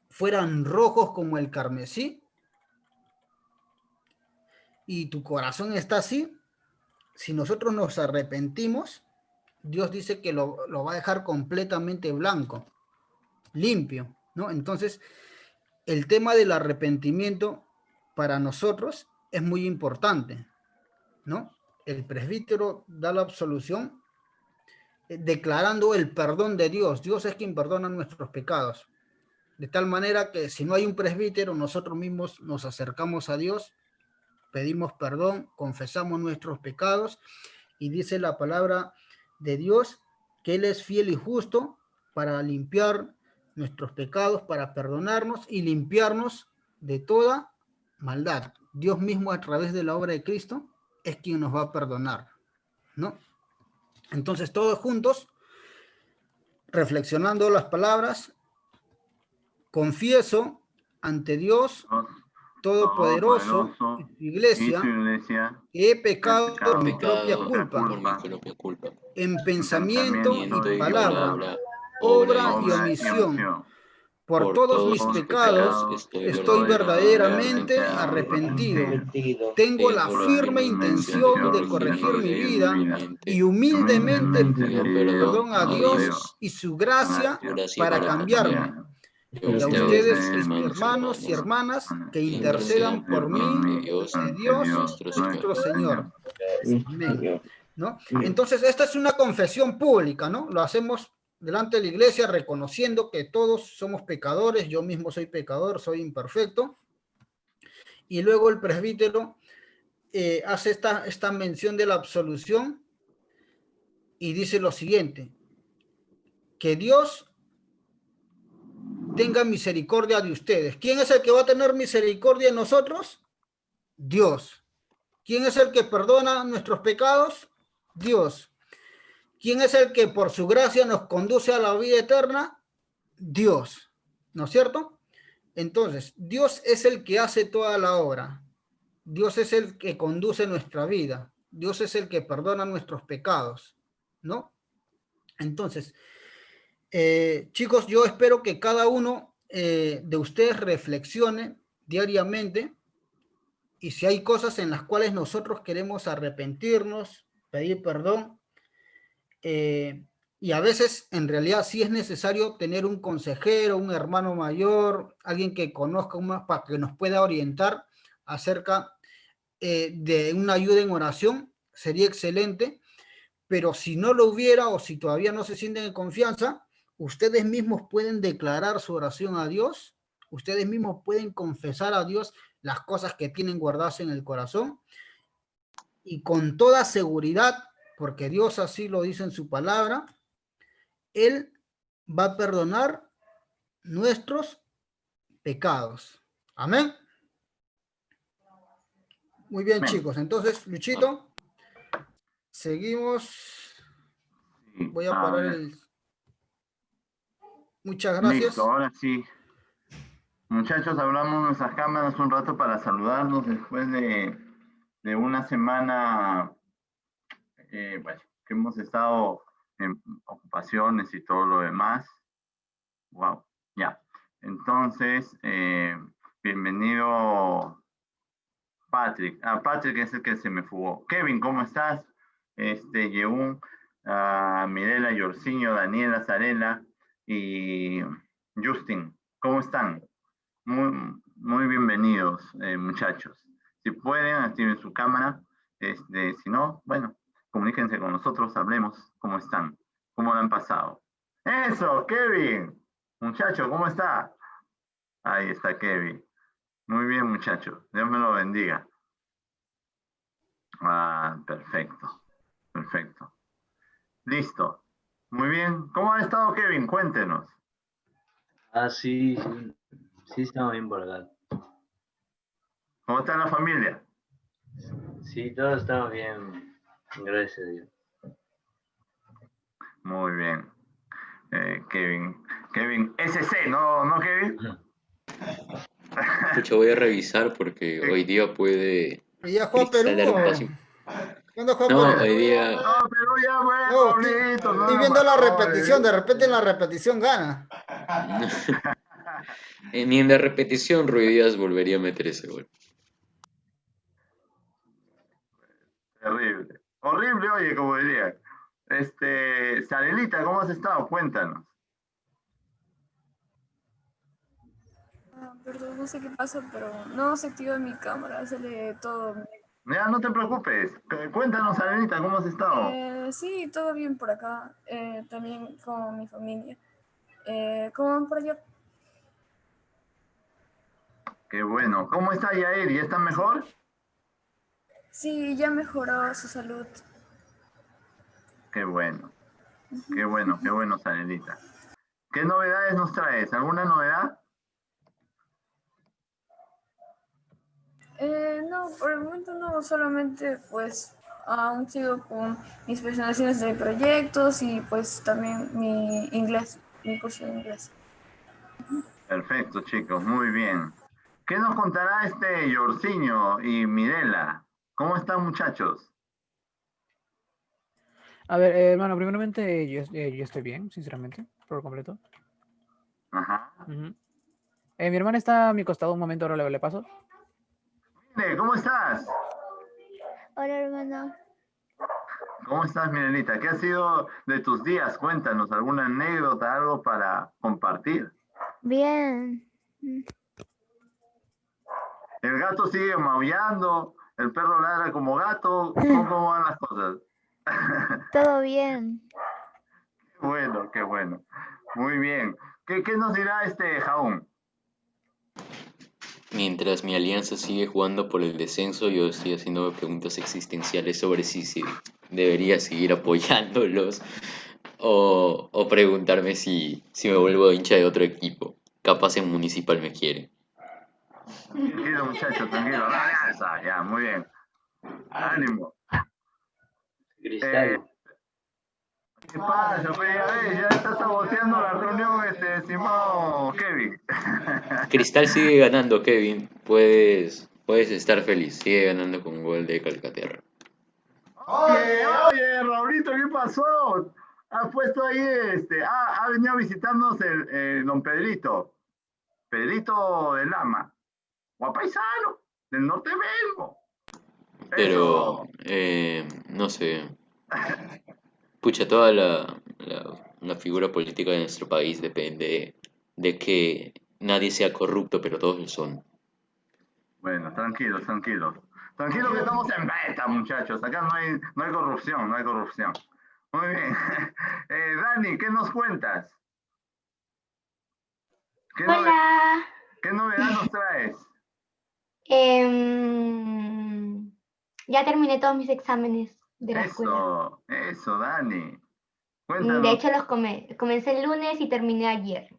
fueran rojos como el carmesí y tu corazón está así, si nosotros nos arrepentimos, Dios dice que lo va a dejar completamente blanco, limpio, ¿no? Entonces, el tema del arrepentimiento para nosotros es muy importante, ¿no? El presbítero da la absolución declarando el perdón de Dios. Dios es quien perdona nuestros pecados. De tal manera que si no hay un presbítero, nosotros mismos nos acercamos a Dios, pedimos perdón, confesamos nuestros pecados y dice la palabra de Dios que Él es fiel y justo para limpiar nuestros pecados, para perdonarnos y limpiarnos de toda maldad. Dios mismo a través de la obra de Cristo es quien nos va a perdonar, ¿no? Entonces todos juntos, reflexionando las palabras, confieso ante Dios Todopoderoso y su iglesia que he pecado por mi propia culpa, en pensamiento y palabra, obra y omisión. Por todos mis pecados estoy verdaderamente arrepentido. Tengo la firme intención de corregir mi vida y humildemente pido perdón a Dios y su gracia para cambiarme. Y a ustedes, mis hermanos y hermanas, que intercedan por mí ante Dios nuestro Señor. Amén. ¿No? Entonces, esta es una confesión pública, ¿no? Lo hacemos delante de la iglesia reconociendo que todos somos pecadores, yo mismo soy pecador, soy imperfecto. Y luego el presbítero hace esta mención de la absolución y dice lo siguiente, que Dios tenga misericordia de ustedes. ¿Quién es el que va a tener misericordia de nosotros? Dios. ¿Quién es el que perdona nuestros pecados? Dios. ¿Quién es el que por su gracia nos conduce a la vida eterna? Dios. ¿No es cierto? Entonces, Dios es el que hace toda la obra. Dios es el que conduce nuestra vida. Dios es el que perdona nuestros pecados, ¿no? Entonces, chicos, yo espero que cada uno de ustedes reflexione diariamente y si hay cosas en las cuales nosotros queremos arrepentirnos, pedir perdón, y a veces en realidad sí es necesario tener un consejero, un hermano mayor, alguien que conozca más para que nos pueda orientar acerca de una ayuda en oración, sería excelente, pero si no lo hubiera o si todavía no se sienten en confianza, ustedes mismos pueden declarar su oración a Dios, ustedes mismos pueden confesar a Dios las cosas que tienen guardadas en el corazón y con toda seguridad, porque Dios así lo dice en su palabra, Él va a perdonar nuestros pecados. Amén. Muy bien, Amén. chicos. Entonces, Luchito, seguimos. Sí, Voy a parar el... Muchas gracias. Listo, ahora sí. Muchachos, hablamos nuestras cámaras un rato para saludarnos después de una semana, bueno, que hemos estado en ocupaciones y todo lo demás. Wow, ya. Entonces, bienvenido Patrick. Patrick es el que se me fugó. Kevin, ¿cómo estás? Yeun, Mirela, Yorciño, Daniela, Zarela y Justin. ¿Cómo están? Muy bienvenidos, muchachos. Si pueden, activen su cámara. Si no, bueno, comuníquense con nosotros, hablemos cómo están, cómo lo han pasado. ¡Eso, Kevin! Muchacho, ¿cómo está? Ahí está Kevin. Muy bien, muchacho. Dios me lo bendiga. Perfecto. Perfecto. Listo. Muy bien. ¿Cómo ha estado Kevin? Cuéntenos. Sí, estamos bien por acá. ¿Cómo está la familia? Sí, todos estamos bien, gracias a Dios. Muy bien. Kevin, SC, ¿no, Kevin? Pucha, voy a revisar porque hoy día puede ¿Y ya juega Perú Cristal dar un o paso. cuándo juega No, Perú? hoy día. No, pero ya, bueno, No, Pablito, no estoy nos viendo la valores. repetición, de repente en la repetición gana. Ni en la repetición Rui Díaz volvería a meter ese gol. Terrible. Horrible, oye, como diría. Sarelita, ¿cómo has estado? Cuéntanos. Perdón, no sé qué pasa, pero no se activa mi cámara, sale todo. Ya, no te preocupes. Cuéntanos, Sarelita, ¿cómo has estado? Sí, todo bien por acá, también con mi familia. ¿Cómo van por allá? Qué bueno. ¿Cómo está Yair? ¿Ya está mejor? Sí, ya mejoró su salud. Qué bueno. Qué bueno, Sarelita. ¿Qué novedades nos traes? ¿Alguna novedad? No, por el momento no, solamente pues aún sigo con mis presentaciones de proyectos y pues también mi inglés, mi curso de inglés. Perfecto, chicos, muy bien. ¿Qué nos contará Yorciño y Mirela? ¿Cómo están, muchachos? A ver, hermano, primeramente yo estoy bien, sinceramente, por completo. Ajá. Ujú. Mi hermana está a mi costado un momento, ahora le paso. Mire, ¿cómo estás? Hola, hermano. ¿Cómo estás, Mirelita? ¿Qué ha sido de tus días? Cuéntanos, ¿alguna anécdota, algo para compartir? Bien. El gato sigue maullando, el perro ladra como gato. ¿Cómo van las cosas? Todo bien. Qué bueno. Muy bien. ¿Qué nos dirá Jaún? Mientras mi alianza sigue jugando por el descenso, yo estoy haciendo preguntas existenciales sobre si debería seguir apoyándolos o preguntarme si me vuelvo hincha de otro equipo. Capaz en Municipal me quieren. Tranquilo, muchacho, tranquilo. La alianza, ya, muy bien. Ánimo. Cristal. ¿Qué pasa? Pues ya está saboteando la reunión, estimado Kevin. Cristal sigue ganando, Kevin. Puedes estar feliz. Sigue ganando con un gol de Calcaterra. Oye, Raulito, ¿qué pasó? Ha puesto ahí, ha venido a visitarnos el don Pedrito. Pedrito de Lama. Guapaisano, del norte vengo. Pero, no sé. Pucha, toda la figura política de nuestro país depende de que nadie sea corrupto, pero todos lo son. Bueno, tranquilos, tranquilos. Tranquilos que estamos en beta, muchachos. Acá no hay corrupción, no hay corrupción. Muy bien. Dani, ¿qué nos cuentas? Hola. ¿Qué novedad nos traes? Ya terminé todos mis exámenes de la escuela. Eso, Dani. De Cuéntanos. hecho, los comencé el lunes y terminé ayer.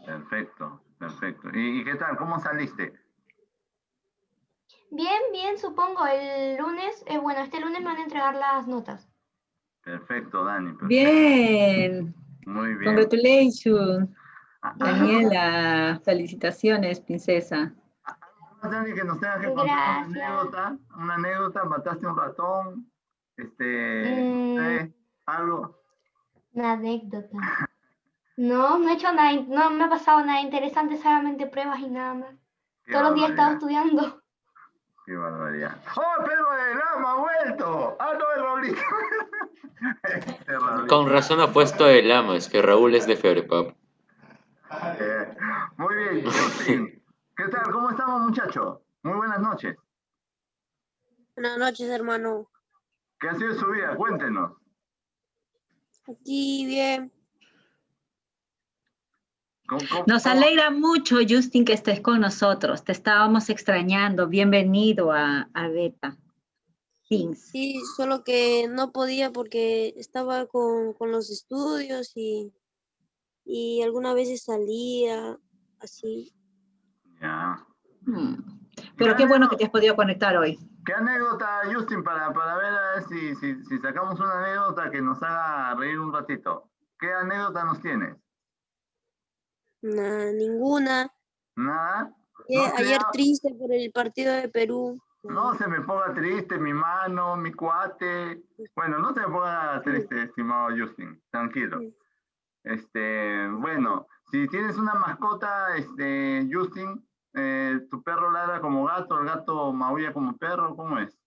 Perfecto, perfecto. ¿Y qué tal? ¿Cómo saliste? Bien, supongo. El lunes, este lunes me van a entregar las notas. Perfecto, Dani. Perfecto. Bien, Muy bien. congratulations, Daniela, felicitaciones, princesa. Dani, que nos tengas que contar una anécdota, mataste un ratón, no sé, algo. Una anécdota. No he hecho nada, no me ha pasado nada interesante, solamente pruebas y nada más. Qué Todos los días he estado barbaridad. estudiando. Qué barbaridad. ¡Oh, Pedro de Lama ha vuelto! ¡Ah, no, es Raulito! Este Raulito. Con razón ha puesto el Lama, es que Raúl es de Febrepap. Muy bien, Justin. ¿Qué tal? ¿Cómo estamos, muchachos? Muy buenas noches. Buenas noches, hermano. ¿Qué ha sido su vida? Cuéntenos. Aquí bien. Nos alegra mucho, Justin, que estés con nosotros. Te estábamos extrañando. Bienvenido a Beta Things. Sí, solo que no podía porque estaba con los estudios y algunas veces salía así. Ya. Pero qué bueno que te has podido conectar hoy. ¿Qué anécdota, Justin, para ver a ver si sacamos una anécdota que nos haga reír un ratito? ¿Qué anécdota nos tienes? Nah, ninguna. ¿Nada? Ayer triste por el partido de Perú. No se me ponga triste, mi mano, mi cuate. Bueno, no se me ponga triste, estimado Justin. Tranquilo. Bueno, si tienes una mascota, Justin, ¿tu perro ladra como gato, el gato maulla como perro? ¿Cómo es?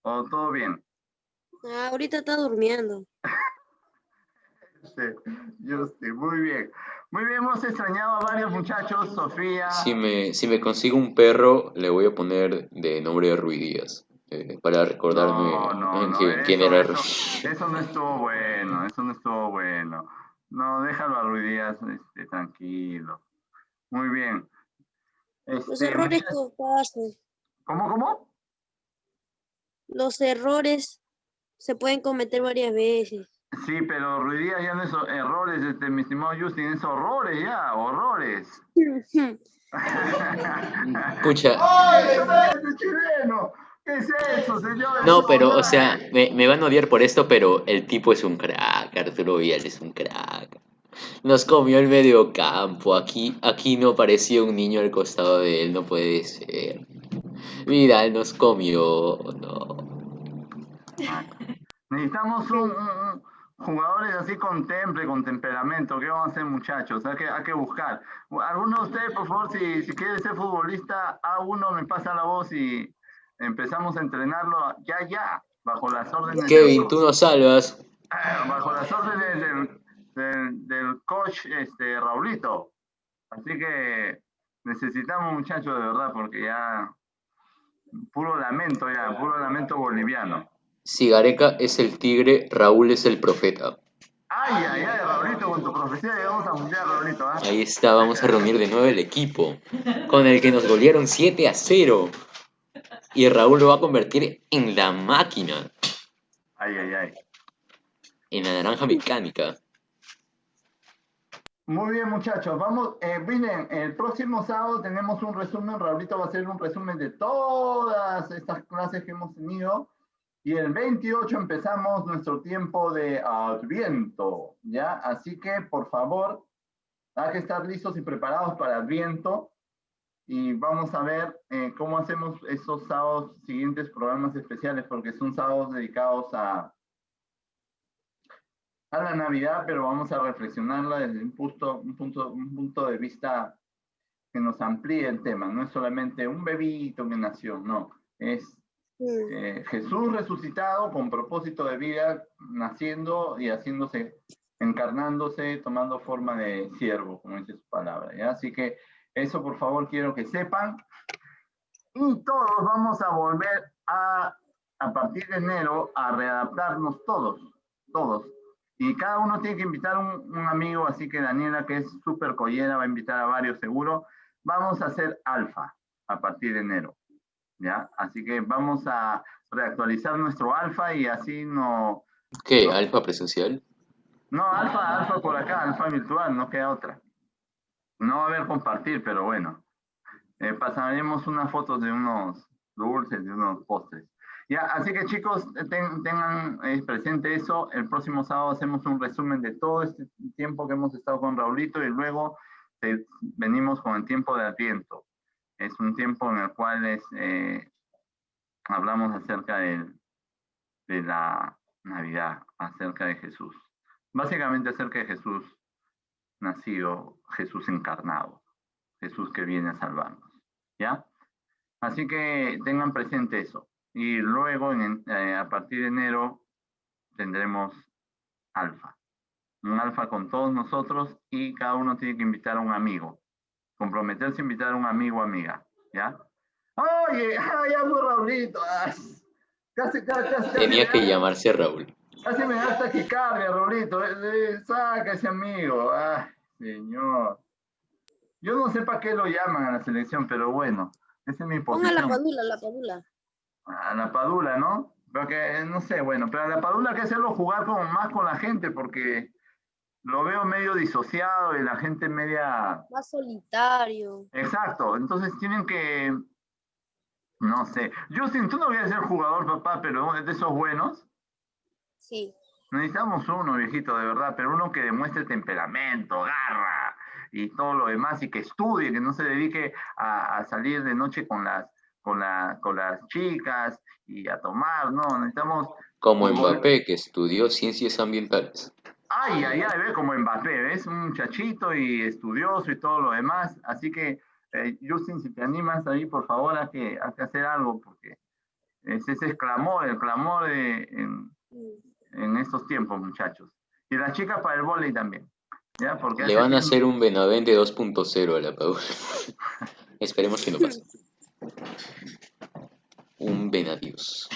¿O todo bien? Ahorita está durmiendo. Justin, muy bien. Muy bien, hemos extrañado a varios muchachos, Sofía. Si me consigo un perro, le voy a poner de nombre Rui Díaz. Para recordarme quién era Rui. Eso no estuvo bueno, eso no estuvo bueno. No, déjalo a Rui Díaz, tranquilo. Muy bien. Los errores que pasan. ¿Cómo? Los errores se pueden cometer varias veces. Sí, pero Rui Díaz ya no es errores, mi estimado Justin, es horrores ya, horrores. Pucha. ¡Ay, ese chileno! ¿Qué es eso, señor? No, pero, o sea, me van a odiar por esto, pero el tipo es un crack, Arturo Vidal es un crack. Nos comió el medio campo, aquí no parecía un niño al costado de él, no puede ser. Vidal nos comió, no. Necesitamos jugadores así con temple, con temperamento. ¿Qué vamos a hacer, muchachos? Hay que buscar. Alguno de ustedes, por favor, si quiere ser futbolista, A1 me pasa la voz y empezamos a entrenarlo ya, bajo las órdenes. Kevin, tú nos salvas. Bajo las órdenes del coach Raulito. Así que necesitamos, muchachos, de verdad, porque ya puro lamento boliviano. Si Gareca es el tigre, Raúl es el profeta. Ay, Raulito, con tu profecía llegamos a mundial, Raulito. Ahí está, vamos a reunir de nuevo el equipo, con el que nos golearon 7-0. Y Raúl lo va a convertir en la máquina. Ay. En la naranja mecánica. Muy bien, muchachos. Vamos, miren, el próximo sábado tenemos un resumen. Raulito va a hacer un resumen de todas estas clases que hemos tenido. Y el 28 empezamos nuestro tiempo de Adviento, ¿ya? Así que, por favor, hay que estar listos y preparados para Adviento. Y vamos a ver cómo hacemos esos sábados siguientes programas especiales, porque son sábados dedicados a la Navidad, pero vamos a reflexionarla desde un punto de vista que nos amplíe el tema. No es solamente un bebito que nació, no. Es Jesús resucitado con propósito de vida, naciendo y haciéndose, encarnándose, tomando forma de siervo, como dice su palabra, ¿ya? Así que eso, por favor, quiero que sepan. Y todos vamos a volver a partir de enero, a readaptarnos todos. Y cada uno tiene que invitar un amigo, así que Daniela, que es súper collera, va a invitar a varios seguro. Vamos a hacer alfa a partir de enero, ¿ya? Así que vamos a reactualizar nuestro alfa y así no... ¿Qué? ¿Alfa presencial? No, alfa por acá, alfa virtual, no queda otra. No va a haber compartir, pero bueno. Pasaremos unas fotos de unos dulces, de unos postres. Ya, así que chicos, tengan presente eso. El próximo sábado hacemos un resumen de todo este tiempo que hemos estado con Raulito y luego venimos con el tiempo de Adviento. Es un tiempo en el cual hablamos acerca de la Navidad, acerca de Jesús. Básicamente acerca de Jesús nacido, Jesús encarnado, Jesús que viene a salvarnos. ¿Ya? Así que tengan presente eso. Y luego, a partir de enero, tendremos alfa. Un alfa con todos nosotros y cada uno tiene que invitar a un amigo. Comprometerse a invitar a un amigo o amiga. ¿Ya? Oye, ya fue Raulito. Casi. Tenía que llamarse Raúl. Casi me da taquicardia, Raulito. Saca ese amigo. Ay, señor. Yo no sé para qué lo llaman a la selección, pero bueno, esa es mi Ponga posición. la Padula. A la Padula, ¿no? Porque, no sé, bueno, pero a la Padula hay que hacerlo jugar como más con la gente, porque lo veo medio disociado y la gente media... Más solitario. Exacto, entonces tienen que... No sé. Justin, tú no voy a ser jugador, papá, pero de esos buenos. Sí. Necesitamos uno, viejito, de verdad, pero uno que demuestre temperamento, garra y todo lo demás, y que estudie, que no se dedique a salir de noche con las chicas y a tomar, no, necesitamos... Como Mbappé, que estudió ciencias ambientales. Ay, ve como Mbappé, ¿ves? Un muchachito y estudioso y todo lo demás, así que, Justin, si te animas ahí, por favor, hay que hacer algo, porque ese es el clamor en estos tiempos, muchachos. Y las chicas para el vóley también. ¿Ya? Porque Le van a hacer un Benavente 2.0 a la Padula. Esperemos que no pase. Un Benadios.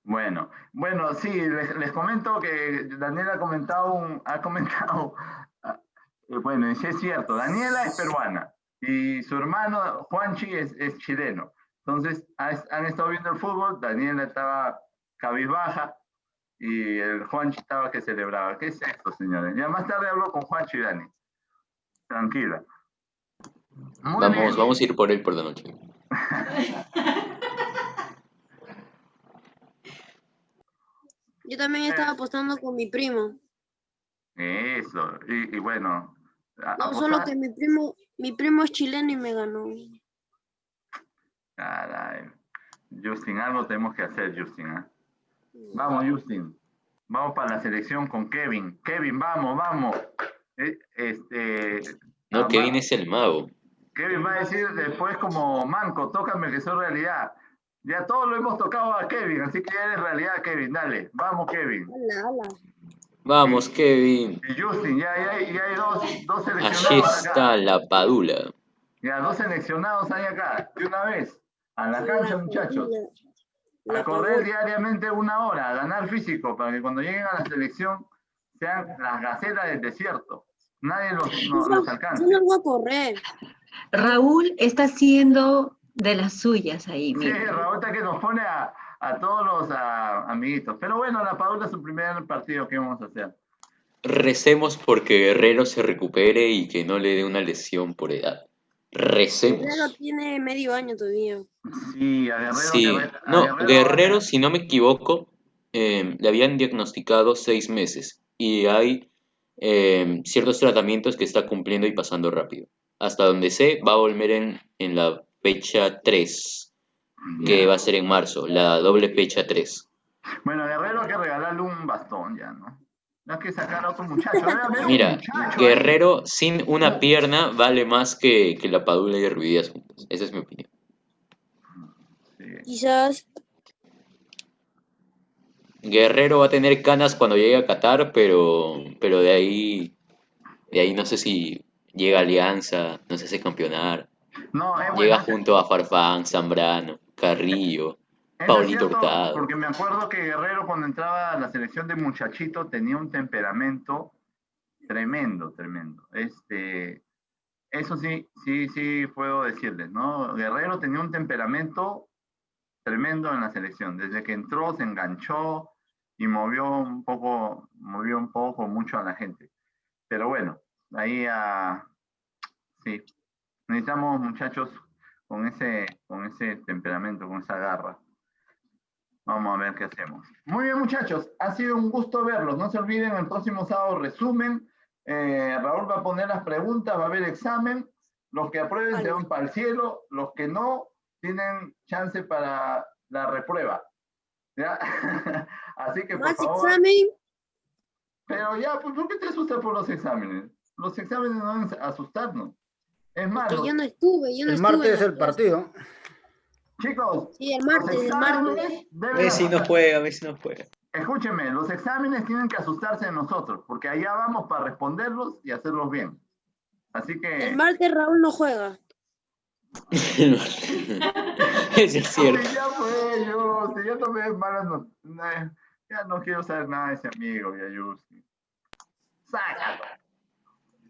Bueno, sí, les comento que Daniela ha comentado, bueno, y sí es cierto, Daniela es peruana y su hermano Juanchi es chileno. Entonces, han estado viendo el fútbol, Daniela estaba cabizbaja y el Juanchi estaba que celebraba. ¿Qué es esto, señores? Ya más tarde hablo con Juanchi y Dani. Tranquila. Vamos a ir por él por la noche. Yo también estaba apostando con mi primo. Eso, y bueno. No, solo que mi primo es chileno y me ganó. Caray. Justin, algo tenemos que hacer, Justin. Vamos, Justin. Vamos para la selección con Kevin. Kevin, vamos. No, Kevin es el mago. Kevin va a decir después como Manco, tócame que soy realidad. Ya todos lo hemos tocado a Kevin, así que ya eres realidad, Kevin. Dale, vamos, Kevin. Hola. Vamos, Kevin. Y Justin, ya hay dos seleccionados. Allí está acá. la Padula. Ya, 2 seleccionados hay acá, de una vez. A la cancha, muchachos. A correr diariamente 1 hora, a ganar físico, para que cuando lleguen a la selección sean las gacelas del desierto. Nadie los alcanza. Yo no voy a correr. Raúl está haciendo de las suyas ahí, mira. Sí, Raúl está que nos pone a todos los amiguitos. Pero bueno, la Padula es su primer partido que vamos a hacer. Recemos porque Guerrero se recupere y que no le dé una lesión por edad. Recemos. Guerrero tiene medio año todavía. Sí, a Guerrero. Sí, Guerrero, si no me equivoco, le habían diagnosticado 6 meses y hay ciertos tratamientos que está cumpliendo y pasando rápido. Hasta donde sé, va a volver en la fecha 3, que va a ser en marzo, la doble fecha 3. Bueno, a Guerrero hay que regalarle un bastón ya, ¿no? No hay que sacar a otro muchacho. Mira, Guerrero sin una pierna vale más que la Padula y Ruidías juntos. Esa es mi opinión. Sí. Quizás. Guerrero va a tener canas cuando llegue a Qatar, pero de ahí no sé si llega a Alianza, no sé si campeonar. No, llega junto a Farfán, Zambrano, Carrillo, Paulito Hurtado. Porque me acuerdo que Guerrero cuando entraba a la selección de muchachito tenía un temperamento tremendo. Eso sí puedo decirles, ¿no? Guerrero tenía un temperamento tremendo en la selección. Desde que entró se enganchó y movió un poco mucho a la gente. Pero bueno, ahí sí. Necesitamos muchachos con ese temperamento, con esa garra. Vamos a ver qué hacemos. Muy bien, muchachos. Ha sido un gusto verlos. No se olviden, el próximo sábado resumen. Raúl va a poner las preguntas, va a haber examen. Los que aprueben se van para el cielo. Los que no, tienen chance para la reprueba. ¿Ya? Así que, por favor. Examen? Pero ya, pues, ¿por qué te asustas por los exámenes? Los exámenes no deben asustarnos. Es más, Que yo no estuve, yo no El estuve martes en es la el clase. partido. chicos, Sí, el los martes, el martes. exámenes deben Messi no juega, Messi no juega. Escúchenme, los exámenes tienen que asustarse de nosotros, porque allá vamos para responderlos y hacerlos bien. Así que... El martes Raúl no juega. Eso es cierto. Oye, ya fue, yo, si ya tomé malas ya no quiero saber nada de ese amigo, ya, Yusti. Sácalo.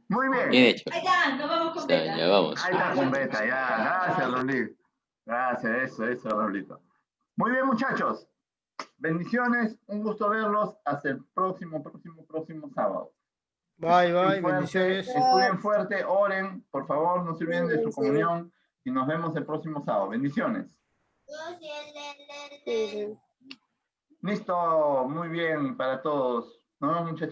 Muy bien. Bien hecho. Vamos Está bien, ya vamos. Ahí está con beta, ya. Gracias, Raulito. Gracias, eso, Raulito. Muy bien, muchachos. Bendiciones, un gusto verlos. Hasta el próximo sábado. Bye, Estudien bye, fuerte, bendiciones. estudien fuerte, oren, por favor, no se olviden de su comunión y nos vemos el próximo sábado. Bendiciones. Sí. Listo, muy bien para todos. Nos vemos, muchachos.